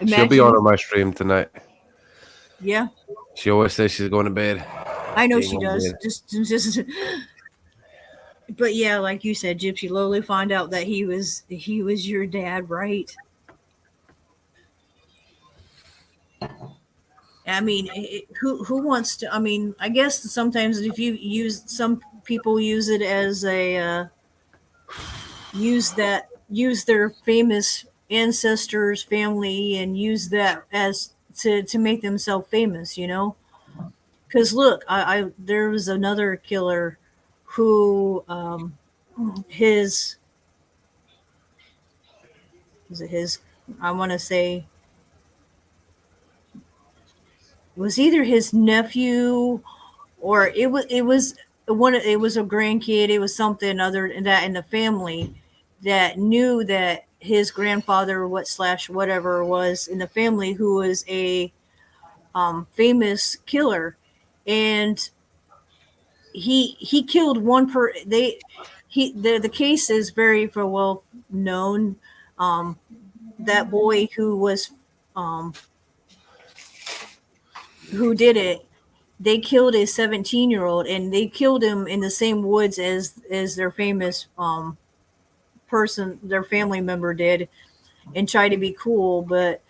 She'll be on my stream tonight. Yeah. She always says she's going to bed. I know she does. Just. But yeah, like you said, Gypsy Lowly found out that he was your dad, right? I mean, who wants to? I mean, I guess sometimes if you use some people use it as a use their famous ancestors, family, and use that as to make themselves famous, you know. Because look, I there was another killer who his was it his I want to say was either his nephew or it was a grandkid, it was something other than that in the family that knew that his grandfather whatever was in the family who was a famous killer, and he killed one per they he the case is very well known. That boy who was um who did it, they killed a 17-year-old and they killed him in the same woods as their famous their family member did, and tried to be cool, but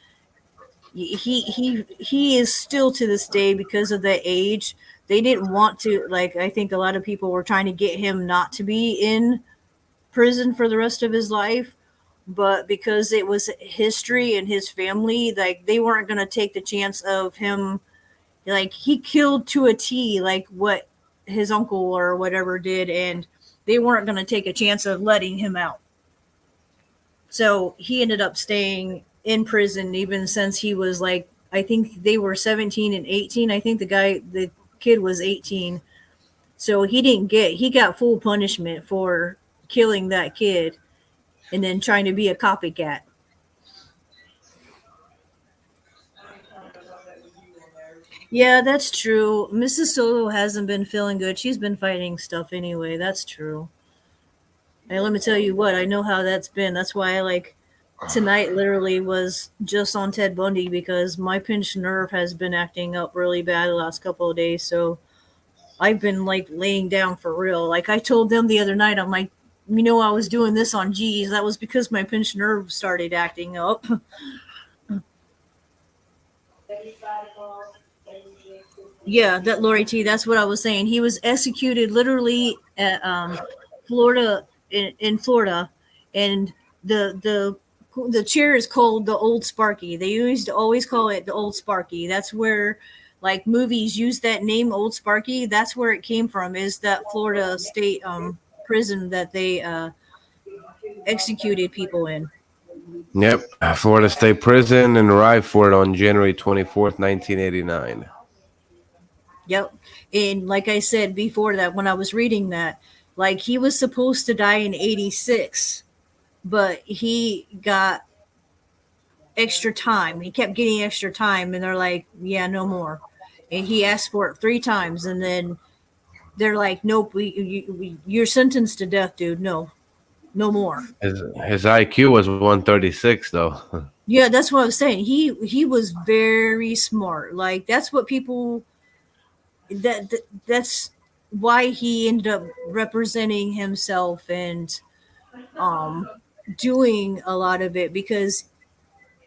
he is still to this day because of the age. They didn't want to, like, I think a lot of people were trying to get him not to be in prison for the rest of his life, but because it was history and his family, like they weren't going to take the chance of him, like he killed to a T like what his uncle or whatever did, and they weren't going to take a chance of letting him out. So he ended up staying in prison even since he was like, I think they were 17 and 18. I think the kid was 18. So he got full punishment for killing that kid and then trying to be a copycat. Yeah, that's true. Mrs. Solo hasn't been feeling good. She's been fighting stuff anyway. That's true. And let me tell you what, I know how that's been. That's why I like tonight literally was just on Ted Bundy because my pinched nerve has been acting up really bad the last couple of days. So I've been like laying down for real. Like I told them the other night, I'm like, I was doing this on G's. That was because my pinched nerve started acting up. Yeah, that Lori T. That's what I was saying. He was executed literally at Florida in Florida, and the chair is called the Old Sparky. They used to always call it the Old Sparky. That's where like movies use that name Old Sparky. That's where it came from. Is that Florida state prison that they executed people in. Yep. Florida State Prison, and arrived for it on January 24th, 1989. Yep. And like I said before that, when I was reading that, like he was supposed to die in 86, but he got extra time. He kept getting extra time, and they're like, yeah, no more. And he asked for it 3 times, and then they're like, nope, you're sentenced to death, dude. No more. His IQ was 136, though. Yeah, that's what I was saying. He was very smart. Like that's what people that's why he ended up representing himself and doing a lot of it because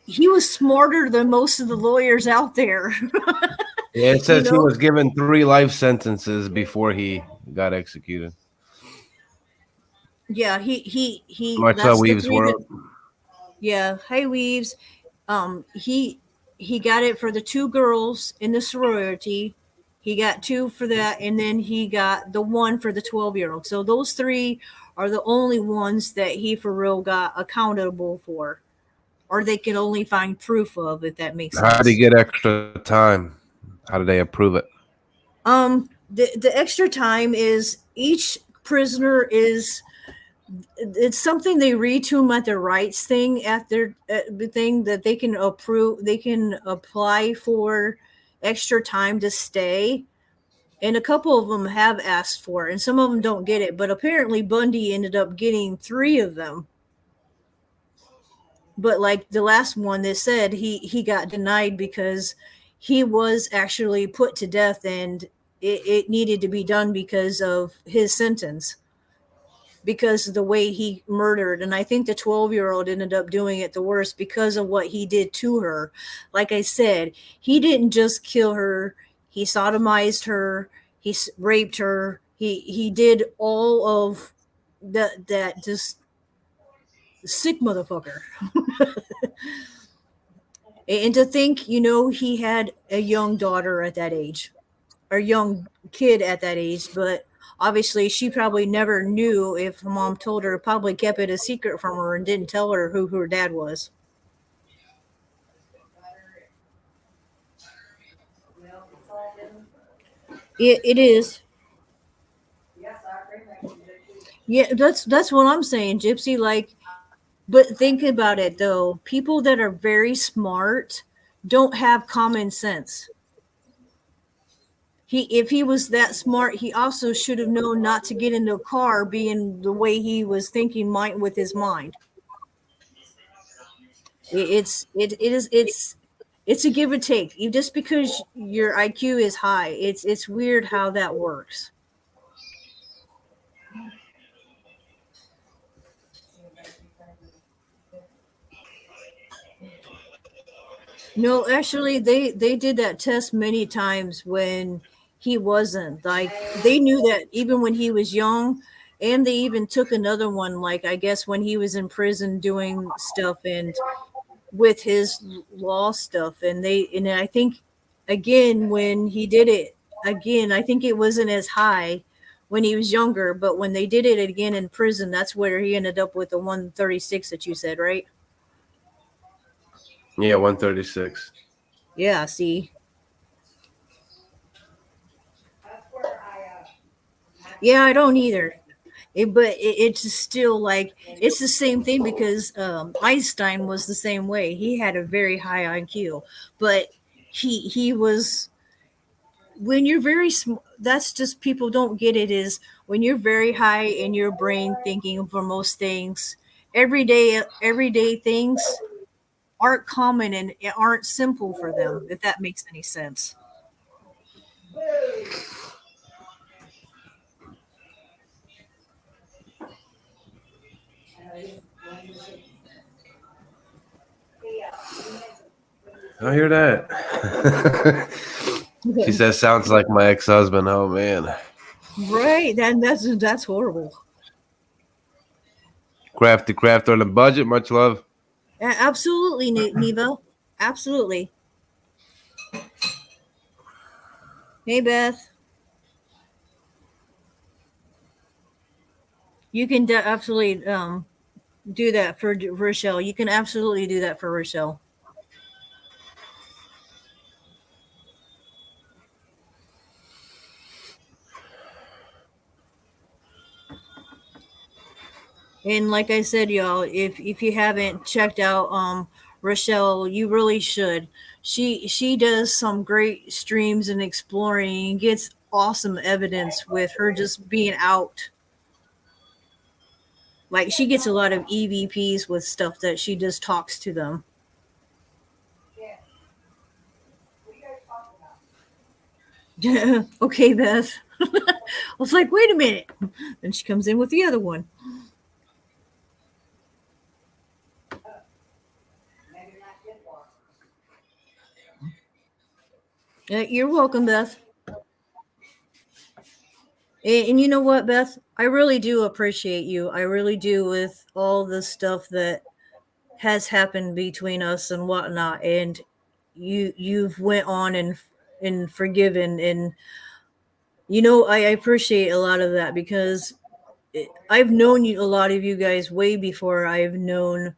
he was smarter than most of the lawyers out there. Yeah, it says he was given 3 life sentences before he got executed. Yeah, he Much that's the Weaves 3 world. yeah, hey Weaves. He got it for the 2 girls in the sorority. He got 2 for that, and then he got the 1 for the 12-year-old. So those 3 are the only ones that he for real got accountable for, or they can only find proof of, if that makes sense. How did he get extra time? How did they approve it? The extra time is each prisoner is it's something they read to them at their rights thing at their thing that they can approve. They can apply for extra time to stay, and a couple of them have asked for it, and some of them don't get it. But apparently, Bundy ended up getting 3 of them. But like the last one, they said he got denied because he was actually put to death, and it needed to be done because of his sentence. Because of the way he murdered. And I think the 12-year-old ended up doing it the worst because of what he did to her. Like I said, he didn't just kill her. He sodomized her. He raped her. He did all of that just sick motherfucker. And to think, he had a young daughter at that age, or young kid at that age, but obviously she probably never knew. If her mom told her, probably kept it a secret from her and didn't tell her who her dad was. It is. Yeah, that's what I'm saying, Gypsy. Like, but think about it though. People that are very smart don't have common sense. If he was that smart, he also should have known not to get into a car, being the way he was thinking with his mind. It's a give and take. Just because your IQ is high, it's weird how that works. No, actually, they did that test many times when he wasn't. Like they knew that even when he was young, and they even took another one. Like I guess when he was in prison doing stuff and with his law stuff, and I think again when he did it again, I think it wasn't as high when he was younger, but when they did it again in prison, that's where he ended up with the 136 that you said, right? Yeah, 136. Yeah, see. Yeah, I don't either. It's still like it's the same thing because Einstein was the same way. He had a very high IQ, but he was when you're very small. That's just people don't get it. Is when you're very high in your brain thinking for most things, everyday things aren't common and aren't simple for them, if that makes any sense. I hear that. She says, sounds like my ex-husband. Oh, man. Right, that's horrible. Crafty craft on the budget. Much love. Absolutely, Neva. Absolutely. Hey, Beth. You can absolutely do that for Rochelle. You can absolutely do that for Rochelle. And like I said, y'all, if you haven't checked out Rochelle, you really should. She does some great streams and exploring and gets awesome evidence with her just being out. Like she gets a lot of EVPs with stuff that she just talks to them. Okay, Beth. I was like, wait a minute. Then she comes in with the other one. You're welcome, Beth. And you know what, Beth? I really do appreciate you. I really do, with all the stuff that has happened between us and whatnot. And you've went on and forgiven, and I appreciate a lot of that, because I've known a lot of you guys way before I've known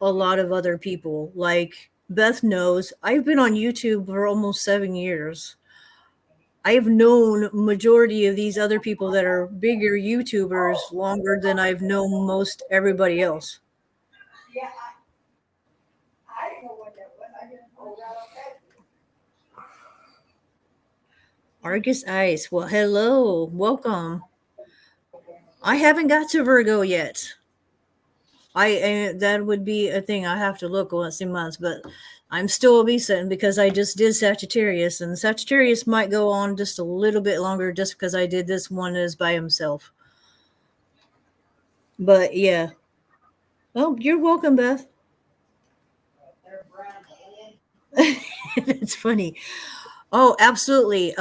a lot of other people. Like Beth knows, I've been on YouTube for almost 7 years. I've known majority of these other people that are bigger YouTubers longer than I've known most everybody else. Argus Ice. Well, hello. Welcome. I haven't got to Virgo yet. That would be a thing I have to look once in months, but I'm still a besetting because I just did Sagittarius, and Sagittarius might go on just a little bit longer just because I did this one as by himself. But yeah. Oh, you're welcome, Beth. It's funny. Oh, absolutely.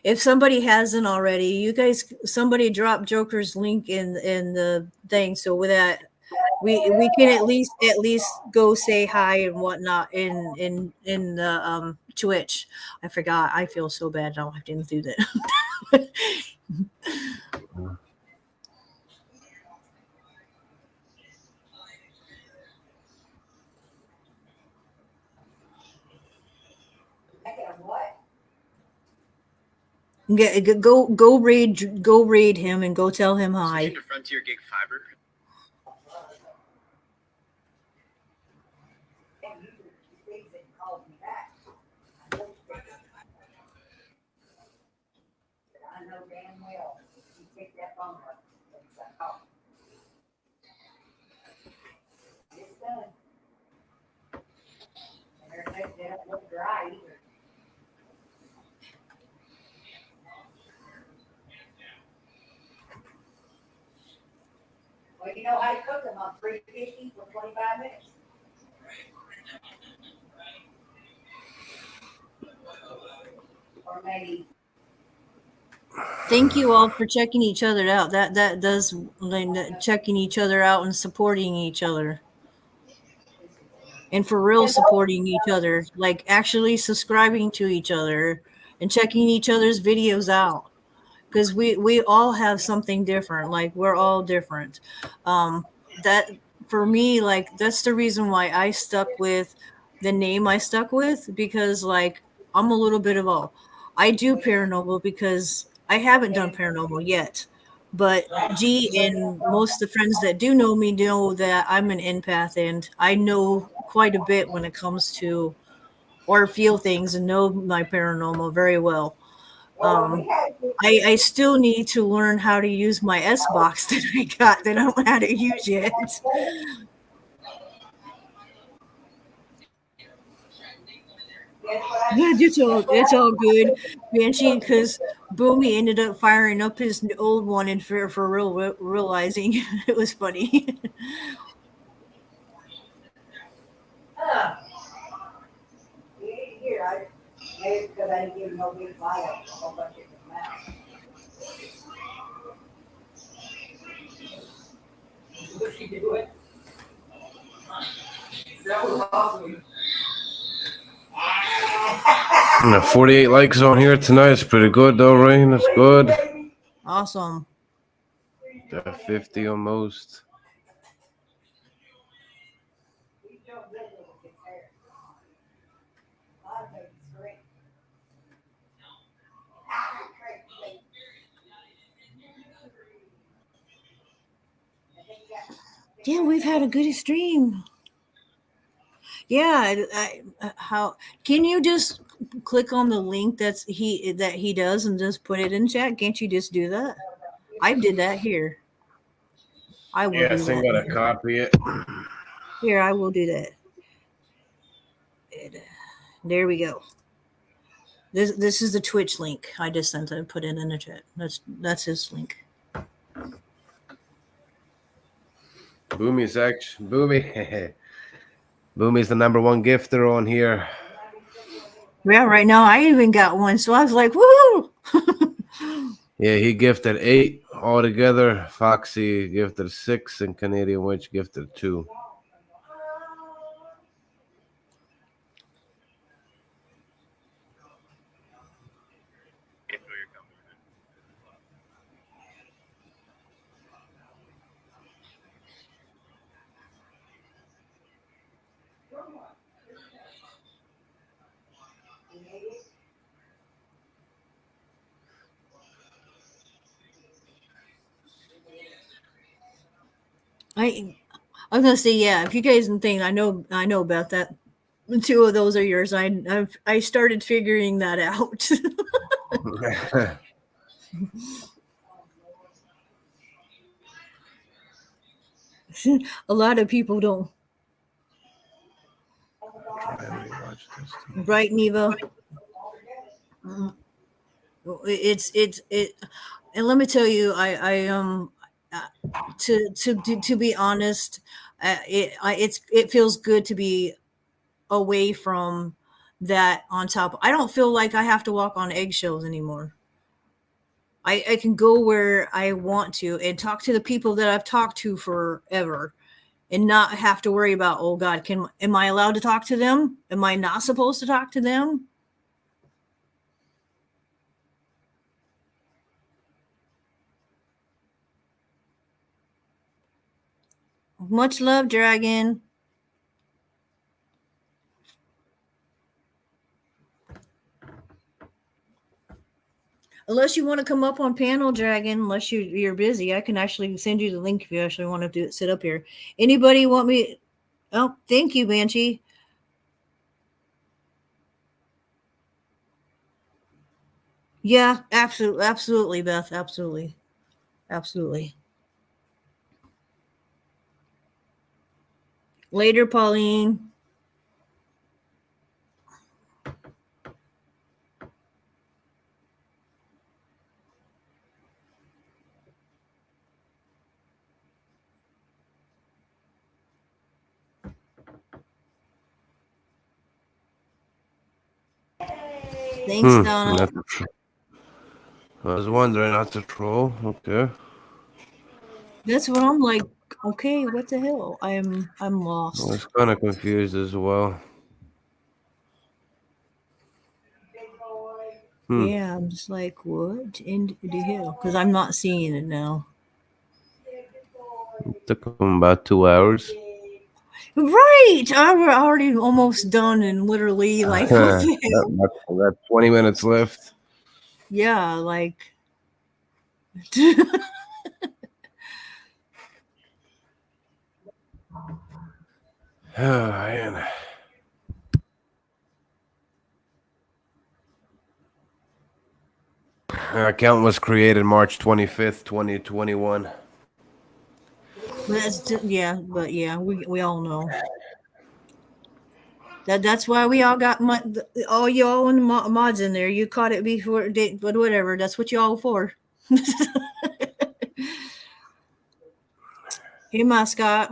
If somebody hasn't already, you guys, somebody drop Joker's link in the thing, so with that, we can at least go say hi and whatnot in the Twitch. I forgot. I feel so bad now. I didn't do that. Go raid him and go tell him hi. Frontier Gig Fiber. Well, you know how to cook them on 350 for 25 minutes. Or maybe. Thank you all for checking each other out. That does, like, checking each other out and supporting each other. And for real supporting each other, like actually subscribing to each other and checking each other's videos out. Because we all have something different. Like we're all different. That for me, like that's the reason why I stuck with the name I stuck with, because like I'm a little bit of all. I do paranormal because I haven't done paranormal yet. But G and most of the friends that do know me know that I'm an empath, and I know quite a bit when it comes to or feel things and know my paranormal very well. I still need to learn how to use my S box that I got that I don't know how to use yet. Yeah, it's all good, Banshee, because Boomy ended up firing up his old one and for realizing it was funny. Here, maybe because I didn't give him no big bite, a whole bunch of his mouth. What'd she do it? That was awesome. 48 likes on here tonight. It's pretty good, though, Rain. That's good. Awesome. 50 almost. Yeah, we've had a good stream. Yeah, how can you just click on the link that he does and just put it in chat? Can't you just do that? I did that here. I will do Yes, I'm that. gonna copy it. Here, I will do that. There we go. This is the Twitch link I just sent. I put it in the chat. That's his link. Boomy's actually Boomy. Boomy's the number one gifter on here. Yeah, right now I even got one, so I was like, woohoo! Yeah, he gifted 8 altogether. Foxy gifted 6, and Canadian Witch gifted 2. I was gonna say, yeah. If you guys think I know about that. 2 of those are yours. I started figuring that out. A lot of people don't. Right, Neva? It, and let me tell you, to be honest, it feels good to be away from that on top. I don't feel like I have to walk on eggshells anymore. I can go where I want to and talk to the people that I've talked to forever and not have to worry about, oh God, am I allowed to talk to them? Am I not supposed to talk to them? Much love, Dragon. Unless you want to come up on panel, Dragon, unless you're busy, I can actually send you the link if you actually want to sit up here. Anybody want me? Oh, thank you, Banshee. Yeah, absolutely, Beth, absolutely. Later, Pauline. Thanks, Donna. I was wondering, that's a troll. Okay. That's what I'm like. Okay, what the hell? I'm lost. I was kind of confused as well. Yeah, I'm just like, what in the hell? Because I'm not seeing it now. It took him about 2 hours. Right, I'm already almost done and literally like, Got 20 minutes left. Yeah, like. Oh, man. Account was created March 25th, 2021. But yeah, we all know that's why we all got all y'all and mods in there. You caught it before, but whatever. That's what y'all for. Hey, mascot.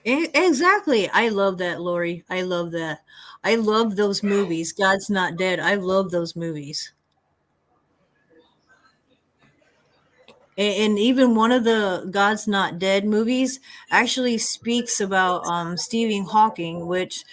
Exactly. I love that, Lori. I love that. I love those movies. God's Not Dead. I love those movies. And even one of the God's Not Dead movies actually speaks about Stephen Hawking, which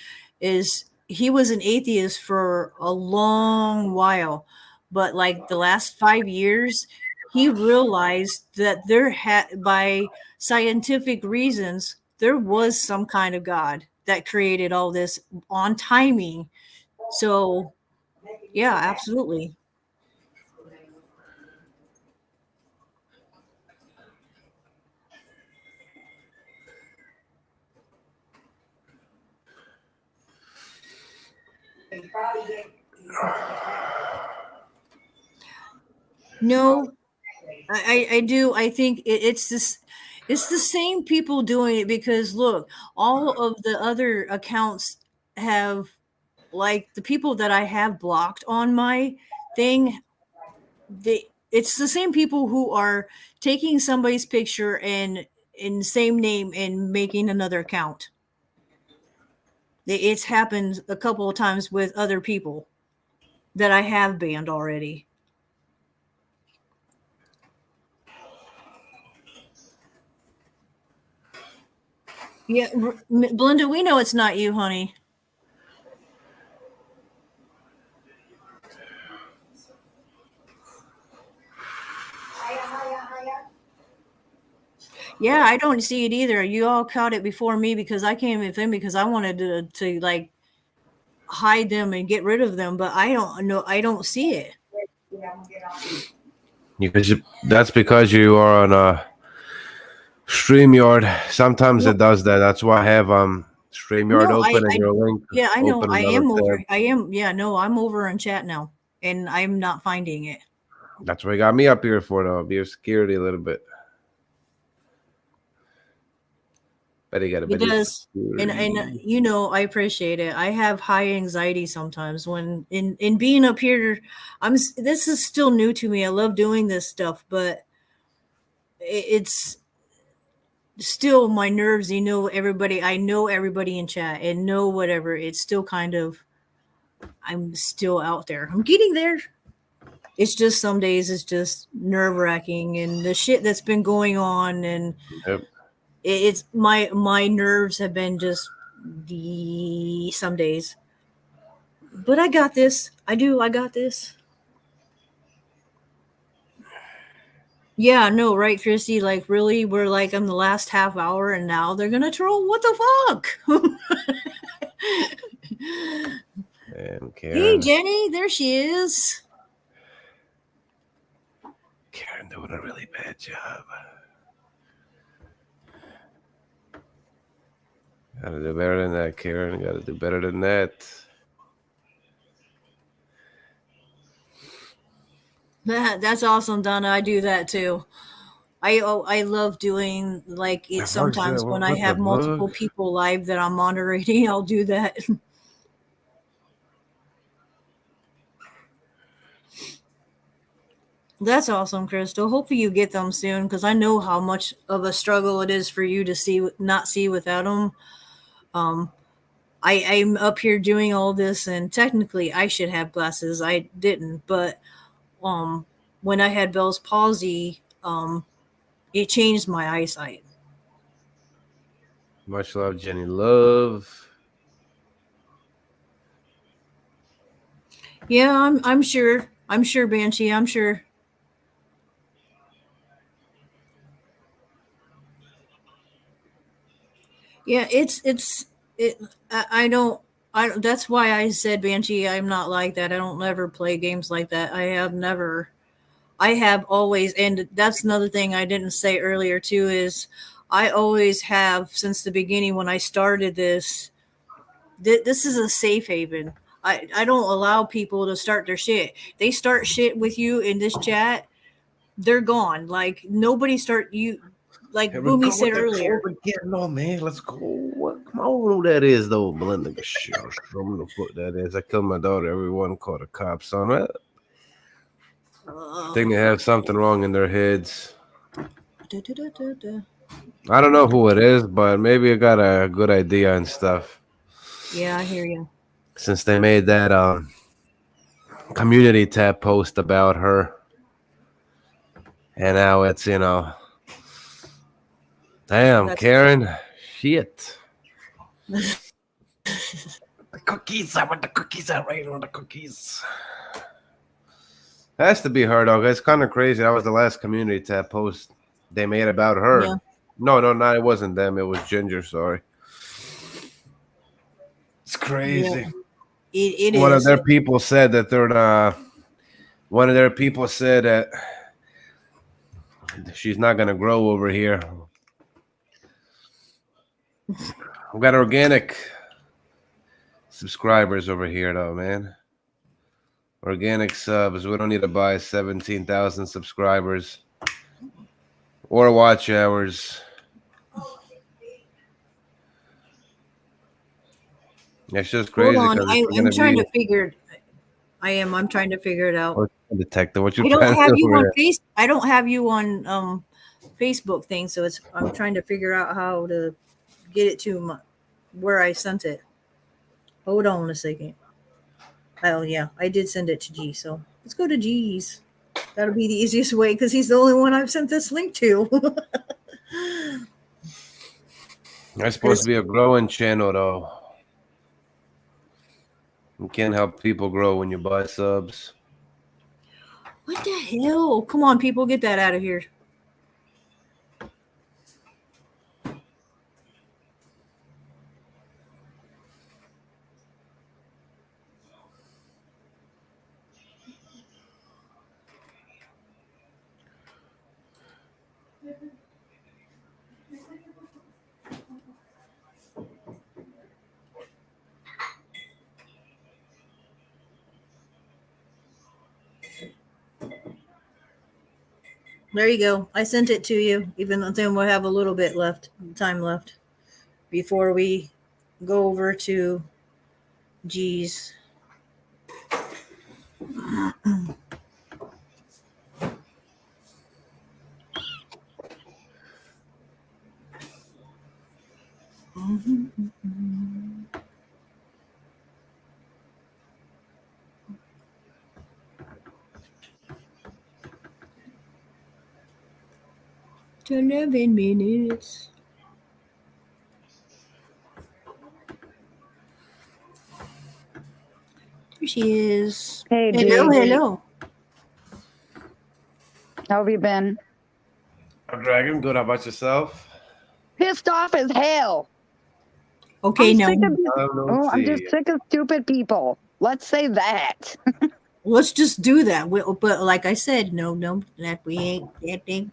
is he was an atheist for a long while, but like the last 5 years, he realized that there had by scientific reasons there was some kind of God that created all this on timing. So yeah, absolutely. No, I do. I think it's this. It's the same people doing it because look, all of the other accounts have like the people that I have blocked on my thing. It's the same people who are taking somebody's picture and in the same name and making another account. It's happened a couple of times with other people that I have banned already. Yeah, Belinda, we know it's not you, honey. Yeah, I don't see it either. You all caught it before me because I came in because I wanted to like hide them and get rid of them, but I don't know. I don't see it. That's because you are on a StreamYard. Sometimes it does that. That's why I have StreamYard No, open and your link. yeah, I know. Open I another am tab. over. I am. Yeah, no, I'm over on chat now, and I'm not finding it. That's what got me up here for, though. Be security a little bit. But you got a It does, and you know, I appreciate it. I have high anxiety sometimes when in being up here. This is still new to me. I love doing this stuff, but it's still my nerves. You know, everybody. I know everybody in chat and know whatever. It's still kind of. I'm still out there. I'm getting there. It's just some days it's just nerve wracking and the shit that's been going on and Yep. it's my nerves have been just some days. But I got this. I got this. Yeah, no, right, Christy? Like really, we're like on the last half hour and now they're gonna troll. What the fuck? And Karen. Hey Jenny, there she is. Karen doing a really bad job. Gotta do better than that, Karen. Gotta do better than that. That's awesome, Donna. I do that too. I love doing like it sometimes when I have multiple people live that I'm moderating. I'll do that. That's awesome, Crystal. Hopefully you get them soon because I know how much of a struggle it is for you to not see without them. I'm up here doing all this, and technically I should have glasses. I didn't, but when I had Bell's palsy, it changed my eyesight. Much love, Jenny. Love. Yeah, I'm sure. I'm sure, Banshee. I'm sure. Yeah, I don't. That's why I said Banshee. I'm not like that. I don't ever play games like that. I have never. I have always, and that's another thing I didn't say earlier too. Is I always have since the beginning when I started this. This is a safe haven. I don't allow people to start their shit. They start shit with you in this chat, they're gone. Like nobody start you. Like Here we Boomy go said with the earlier. COVID getting on, man. Let's go. What? Come on, who that is though? Belinda. Shit, I'm gonna put that is. I killed my daughter. Everyone called the cops on it. I think they have something wrong in their heads. I don't know who it is, but maybe I got a good idea and stuff. Yeah, I hear you. Since they made that community tab post about her, and now it's damn That's- Karen, shit. The cookies. I want the cookies. I right on the cookies. Has to be her though. It's kind of crazy. That was the last community tab post they made about her. Yeah. No, it wasn't them. It was Ginger. Sorry. It's crazy. Yeah. It One is. of their people said that one of their people said that she's not gonna grow over here. We got organic subscribers over here though, man. Organic subs. We don't need to buy 17,000 subscribers or watch hours. It's just crazy. Hold on, I'm trying to figure. I'm trying to figure it out. Detective, what you I don't trying have to do you over on there? face. I don't have you on Facebook thing, so I'm trying to figure out how to get it to where I sent it. Hold on a second. Oh yeah, I did send it to G. So let's go to G's. That'll be the easiest way because he's the only one I've sent this link to. That's supposed to be a growing channel, though. You can't help people grow when you buy subs. What the hell? Come on, people, get that out of here. There you go. I sent it to you, even though then we'll have a little bit time left before we go over to G's. To 11 minutes. There she is. Hey, Hello, G. hello. How have you been? Dragon, good. How about yourself? Pissed off as hell. Okay, I'm now sick of I'm just sick of stupid people. Let's say that. let's just do that. But like I said, no, that we ain't that thing.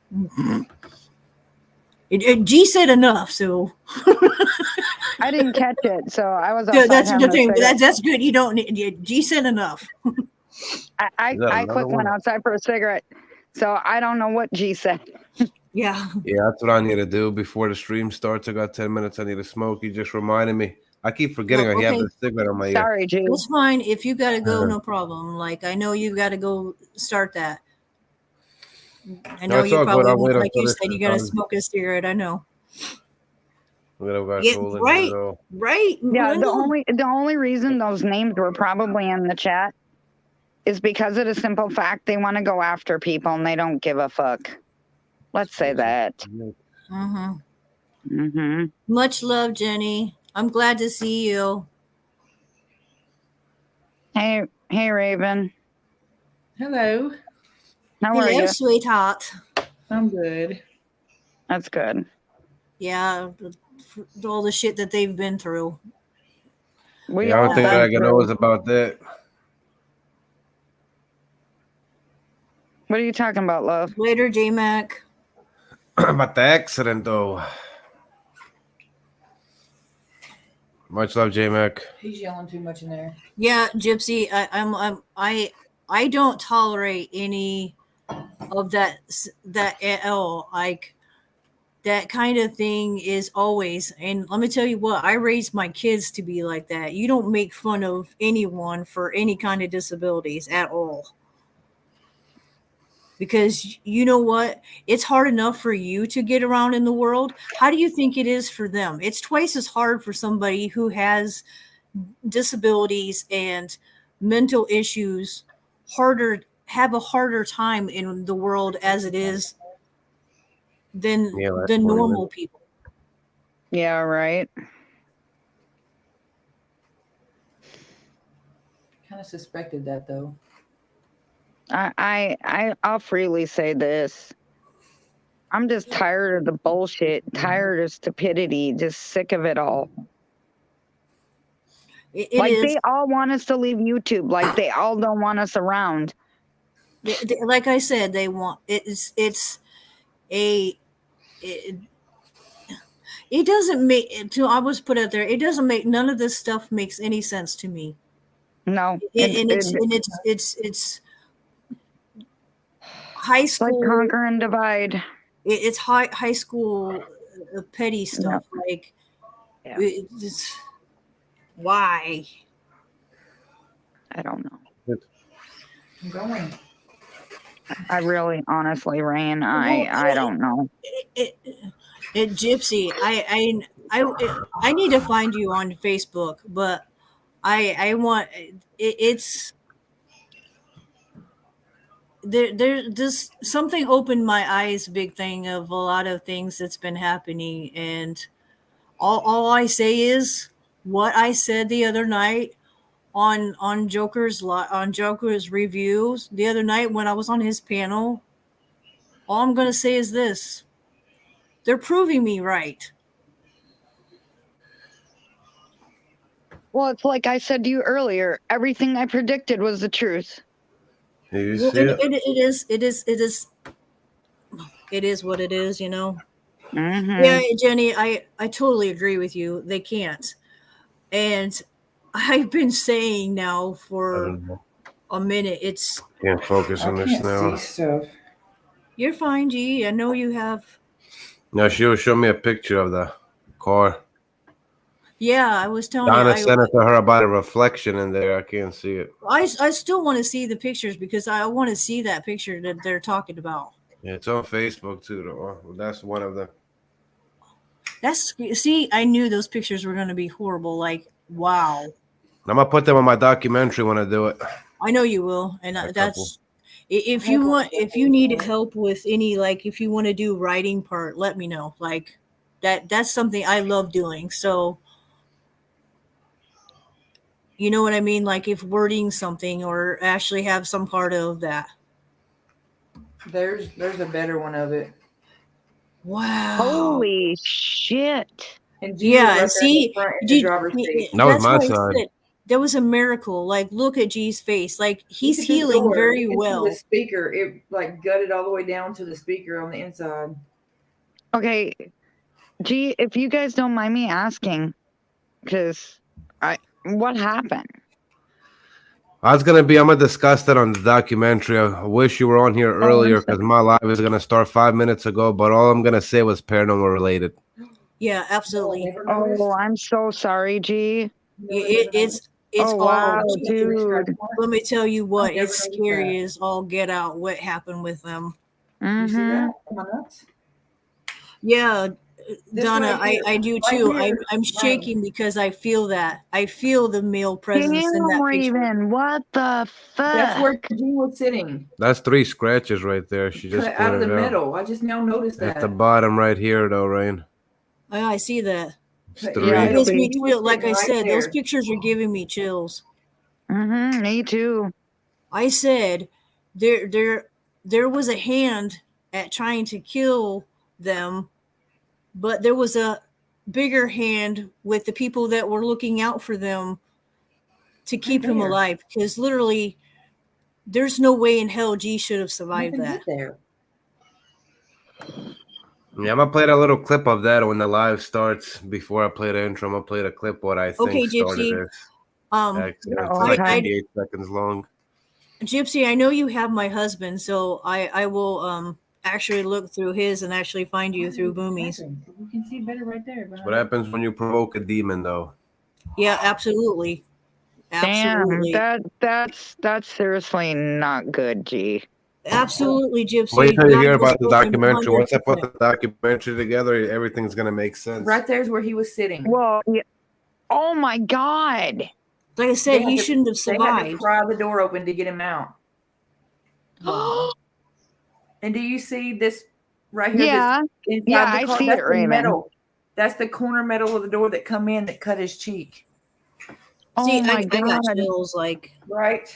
G said enough, so I didn't catch it, so I was. that's the thing. Cigarette. That's good. You don't. G said enough. I quick went outside for a cigarette, so I don't know what G said. Yeah. Yeah, that's what I need to do before the stream starts. I got 10 minutes. I need to smoke. You just reminded me. I keep forgetting I have the cigarette on my ear. Sorry, G. It's fine. If you got to go, no problem. Like, I know you got to go start that. I know you probably, like you said, you got to smoke a cigarette. I know. Yeah, right. Yeah, the only reason those names were probably in the chat is because of the simple fact they want to go after people and they don't give a fuck. Let's say that. Much love, Jenny. I'm glad to see you. Hey, Raven. Hello. How are you, sweetheart? I'm good. That's good. Yeah, all the shit that they've been through. I don't think Dragon knows about that. What are you talking about, love? Later, J-Mac. About the accident, though. Much love, J Mac. He's yelling too much in there. Yeah, Gypsy, I don't tolerate any of that at all. Like that kind of thing is always, and let me tell you what, I raised my kids to be like that. You don't make fun of anyone for any kind of disabilities at all. Because you know what? It's hard enough for you to get around in the world. How do you think it is for them? It's twice as hard for somebody who has disabilities and mental issues, have a harder time in the world as it is than Yeah, that's the 20 normal minutes. people. Yeah, right. Kind of suspected that though. I'll freely say this. I'm just tired of the bullshit, tired of stupidity, just sick of it all. It Like is. they all want us to leave YouTube. Like they all don't want us around. Like I said, they want it's a it, it doesn't make to I was put out there. It doesn't make none of this stuff makes any sense to me. No, And it's high it's like school. conquer and divide. It's high school petty stuff. Like Yeah. it's why. I don't know. I'm going. I really, honestly, Rain, I don't know. Gypsy, I need to find you on Facebook, but I want it's there's just something opened my eyes, big thing of a lot of things that's been happening, and all I say is what I said the other night on Joker's reviews the other night when I was on his panel. All I'm gonna say is this: they're proving me right. Well, it's like I said to you earlier. Everything I predicted was the truth. You Well, see it? it is what it is, you know. Mm-hmm. Yeah, Jenny, I totally agree with you. They can't, and I've been saying now I for don't know. a minute. It's Can't focus I on this can't now. see stuff. you're fine, G. I know you have. No, she will show me a picture of the car. Yeah, I was telling Donna you. sent it to her about a reflection in there. I can't see it. I still want to see the pictures because I want to see that picture that they're talking about. Yeah, it's on Facebook too, though. Well, that's one of them. See, I knew those pictures were going to be horrible. Like, wow. I'm gonna put them on my documentary when I do it. I know you will, and A that's if you need help with any, like if you want to do writing part, let me know. Like that's something I love doing. So you know what I mean? Like if wording something or actually have some part of that. There's a better one of it. Wow. Holy shit. And G was right there in see, the front in the driver's seat. That was that's my why I side. said there was a miracle. Like look at G's face. Like he's Look at this healing door. very You can see well. the speaker, it like gutted all the way down to the speaker on the inside. Okay, G, if you guys don't mind me asking, because what happened? I'm gonna discuss that on the documentary. I wish you were on here earlier because my live is gonna start 5 minutes ago. But all I'm gonna say was paranormal related. Yeah, absolutely. Oh, I'm so sorry, G. It's Oh, wow, all. dude. Let me tell you what, I've never it's noticed scary that. as all get out. What happened with them? You see Mm-hmm. that? Am I nuts? Yeah, This Donna, right here. I do Right too. here. I'm shaking because I feel that. I feel the male presence in that Damn, picture. Raven, what the That's where fuck? G was sitting. That's 3 scratches right there. She just Cut out of the pointed out. middle. I just now noticed At that. the bottom right here, though, Rain. Oh, I see that. It's But 3. Yeah, It gives me He was chills. Like I sitting right said, those there. pictures are giving me chills. Mm-hmm, me too. I said there was a hand at trying to kill them, but there was a bigger hand with the people that were looking out for them to keep him there. alive. Because literally, there's no way in hell G should have You survived can that. get there. Yeah, I'm gonna play that little clip of that when the live starts. Before I play the intro, I'm gonna play the clip what I think Okay, started Gypsy. this. Actually, it's Oh, like okay. 58 seconds long. Gypsy, I know you have my husband, so I will actually look through his and actually find you through Boomies. You can see better right there. What happens when you provoke a demon, though? Yeah, absolutely. Damn, Absolutely. that's seriously not good, G. Absolutely, Gypsy. Wait till you hear God has about the spoken documentary. Once I put 100%. the documentary together, everything's gonna make sense. Right there's where he was sitting. Well, yeah. Oh my God. Like I said, They he had to- shouldn't have They had to survived. pry the door open to get him out. Wow. And do you see this right here? Yeah. That's inside Yeah, the I car? see That's it, the Raymond. metal. That's the corner metal of the door that come in that cut his cheek. See, Oh my I got God. chills. Like, Right?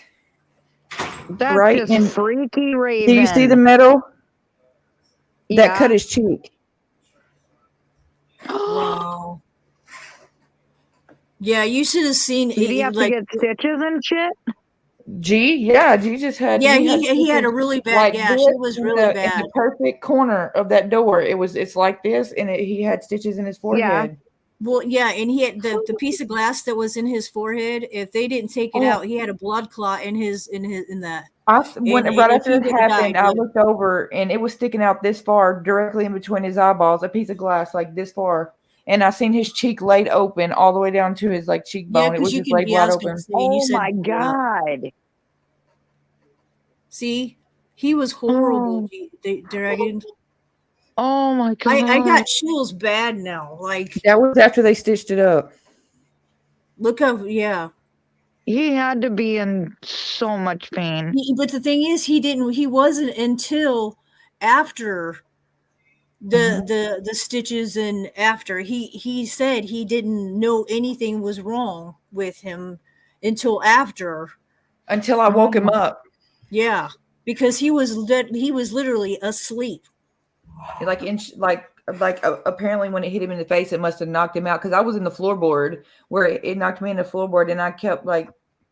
That's Right, just and freaky, Raven. do you see the metal that cut Yeah. his cheek? wow. Yeah, you should have seen Did he it. have to Like, get stitches and shit? G just had yeah, he had he had a stitches really bad like gash. this It was in really the bad. perfect corner of that door. It's like this, and he had stitches in his forehead. Well, yeah, and he had the piece of glass that was in his forehead. If they didn't take it Oh. out, he had a blood clot in that. When And right if after he it would've happened, died, I but- looked over and it was sticking out this far, directly in between his eyeballs, a piece of glass like this far. And I seen his cheek laid open all the way down to his like cheekbone. Yeah, It was because you just can. laid Yeah, I wide was gonna open. say. You Oh said, my God. see, he was horrible. Oh. Dragon. Oh my God. I got chills bad now. Like, That was after they stitched it up. look up. Yeah. He had to be in so much pain. But the thing is, he wasn't until after the stitches, and after he said he didn't know anything was wrong with him until after. Until I woke him up. Yeah, because he was literally asleep. Apparently when it hit him in the face, it must have knocked him out. Because I was in the floorboard where it knocked me in the floorboard, and I kept like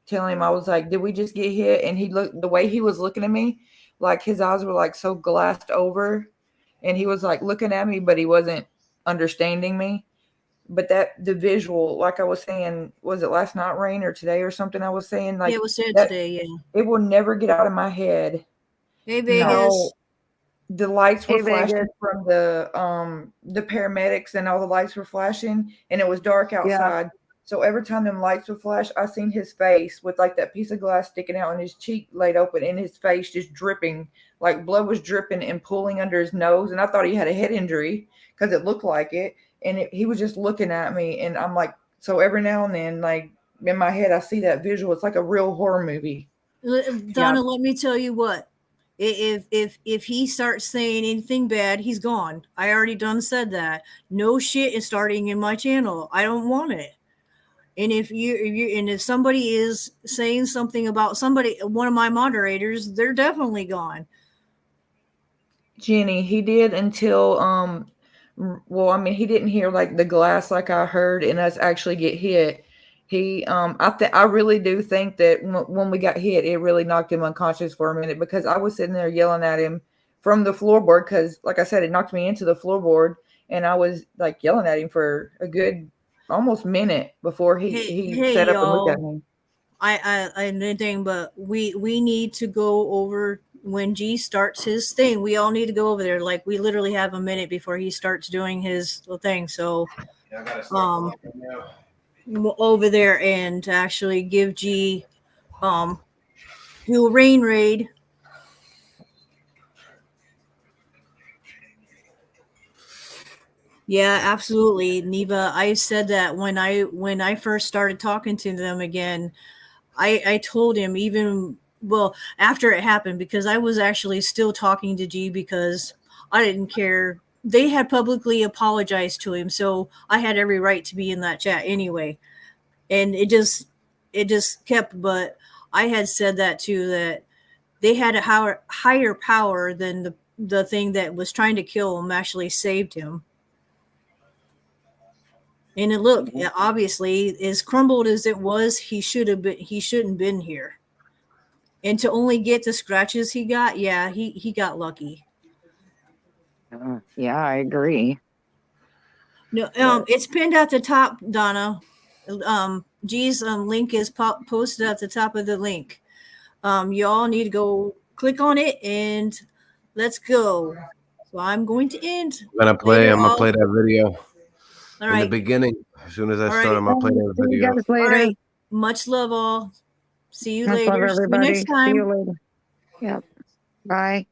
telling him, I was like, "Did we just get hit?" And he looked, the way he was looking at me, like his eyes were like so glassed over, and he was like looking at me, but he wasn't understanding me. But the visual, like I was saying, was it last night, Rain, or today or something? I was saying like Yeah, it was said that, today. Yeah. it will never get out of my head. Hey Vegas. How the lights were Hey, flashing Vegas. from the paramedics, and all the lights were flashing, and it was dark outside. So every time them lights would flash, I seen his face with like that piece of glass sticking out, and his cheek laid open, and his face just dripping, like blood was dripping and pooling under his nose. And I thought he had a head injury because it looked like it. And he was just looking at me, and I'm like, so every now and then, like in my head, I see that visual. It's like a real horror movie. Donna, let me tell you what. If he starts saying anything bad, he's gone. I already done said that. No shit is starting in my channel. I don't want it. And if somebody is saying something about somebody, one of my moderators, they're definitely gone. Jenny, he did until well, I mean, he didn't hear like the glass like I heard and us actually get hit. He I really do think that when we got hit, it really knocked him unconscious for a minute, because I was sitting there yelling at him from the floorboard, because like I said, it knocked me into the floorboard, and I was like yelling at him for a good almost minute before he sat up and looked at me. I anything, but we need to go over when G starts his thing. We all need to go over there. Like, we literally have a minute before he starts doing his thing. So over there and actually give G do a rain raid. Yeah, absolutely, Neva. I said that when I first started talking to them again. I told him, even after it happened, because I was actually still talking to G because I didn't care. They had publicly apologized to him, so I had every right to be in that chat anyway. And it just kept. But I had said that too, that they had a higher power than the thing that was trying to kill him actually saved him. And look, obviously, as crumbled as it was, he shouldn't been here. And to only get the scratches he got, yeah, he got lucky. Yeah, I agree. No, it's pinned at the top, Donna. G's link is posted at the top of the link. Y'all need to go click on it and let's go. So I'm going to end. I'm gonna play that video All in right. the beginning. As soon as I All start, right. I'm gonna play that See you video. guys All later. right. Much love, all. See you Much later. love, See you everybody. next time. See you later. Yep. Bye.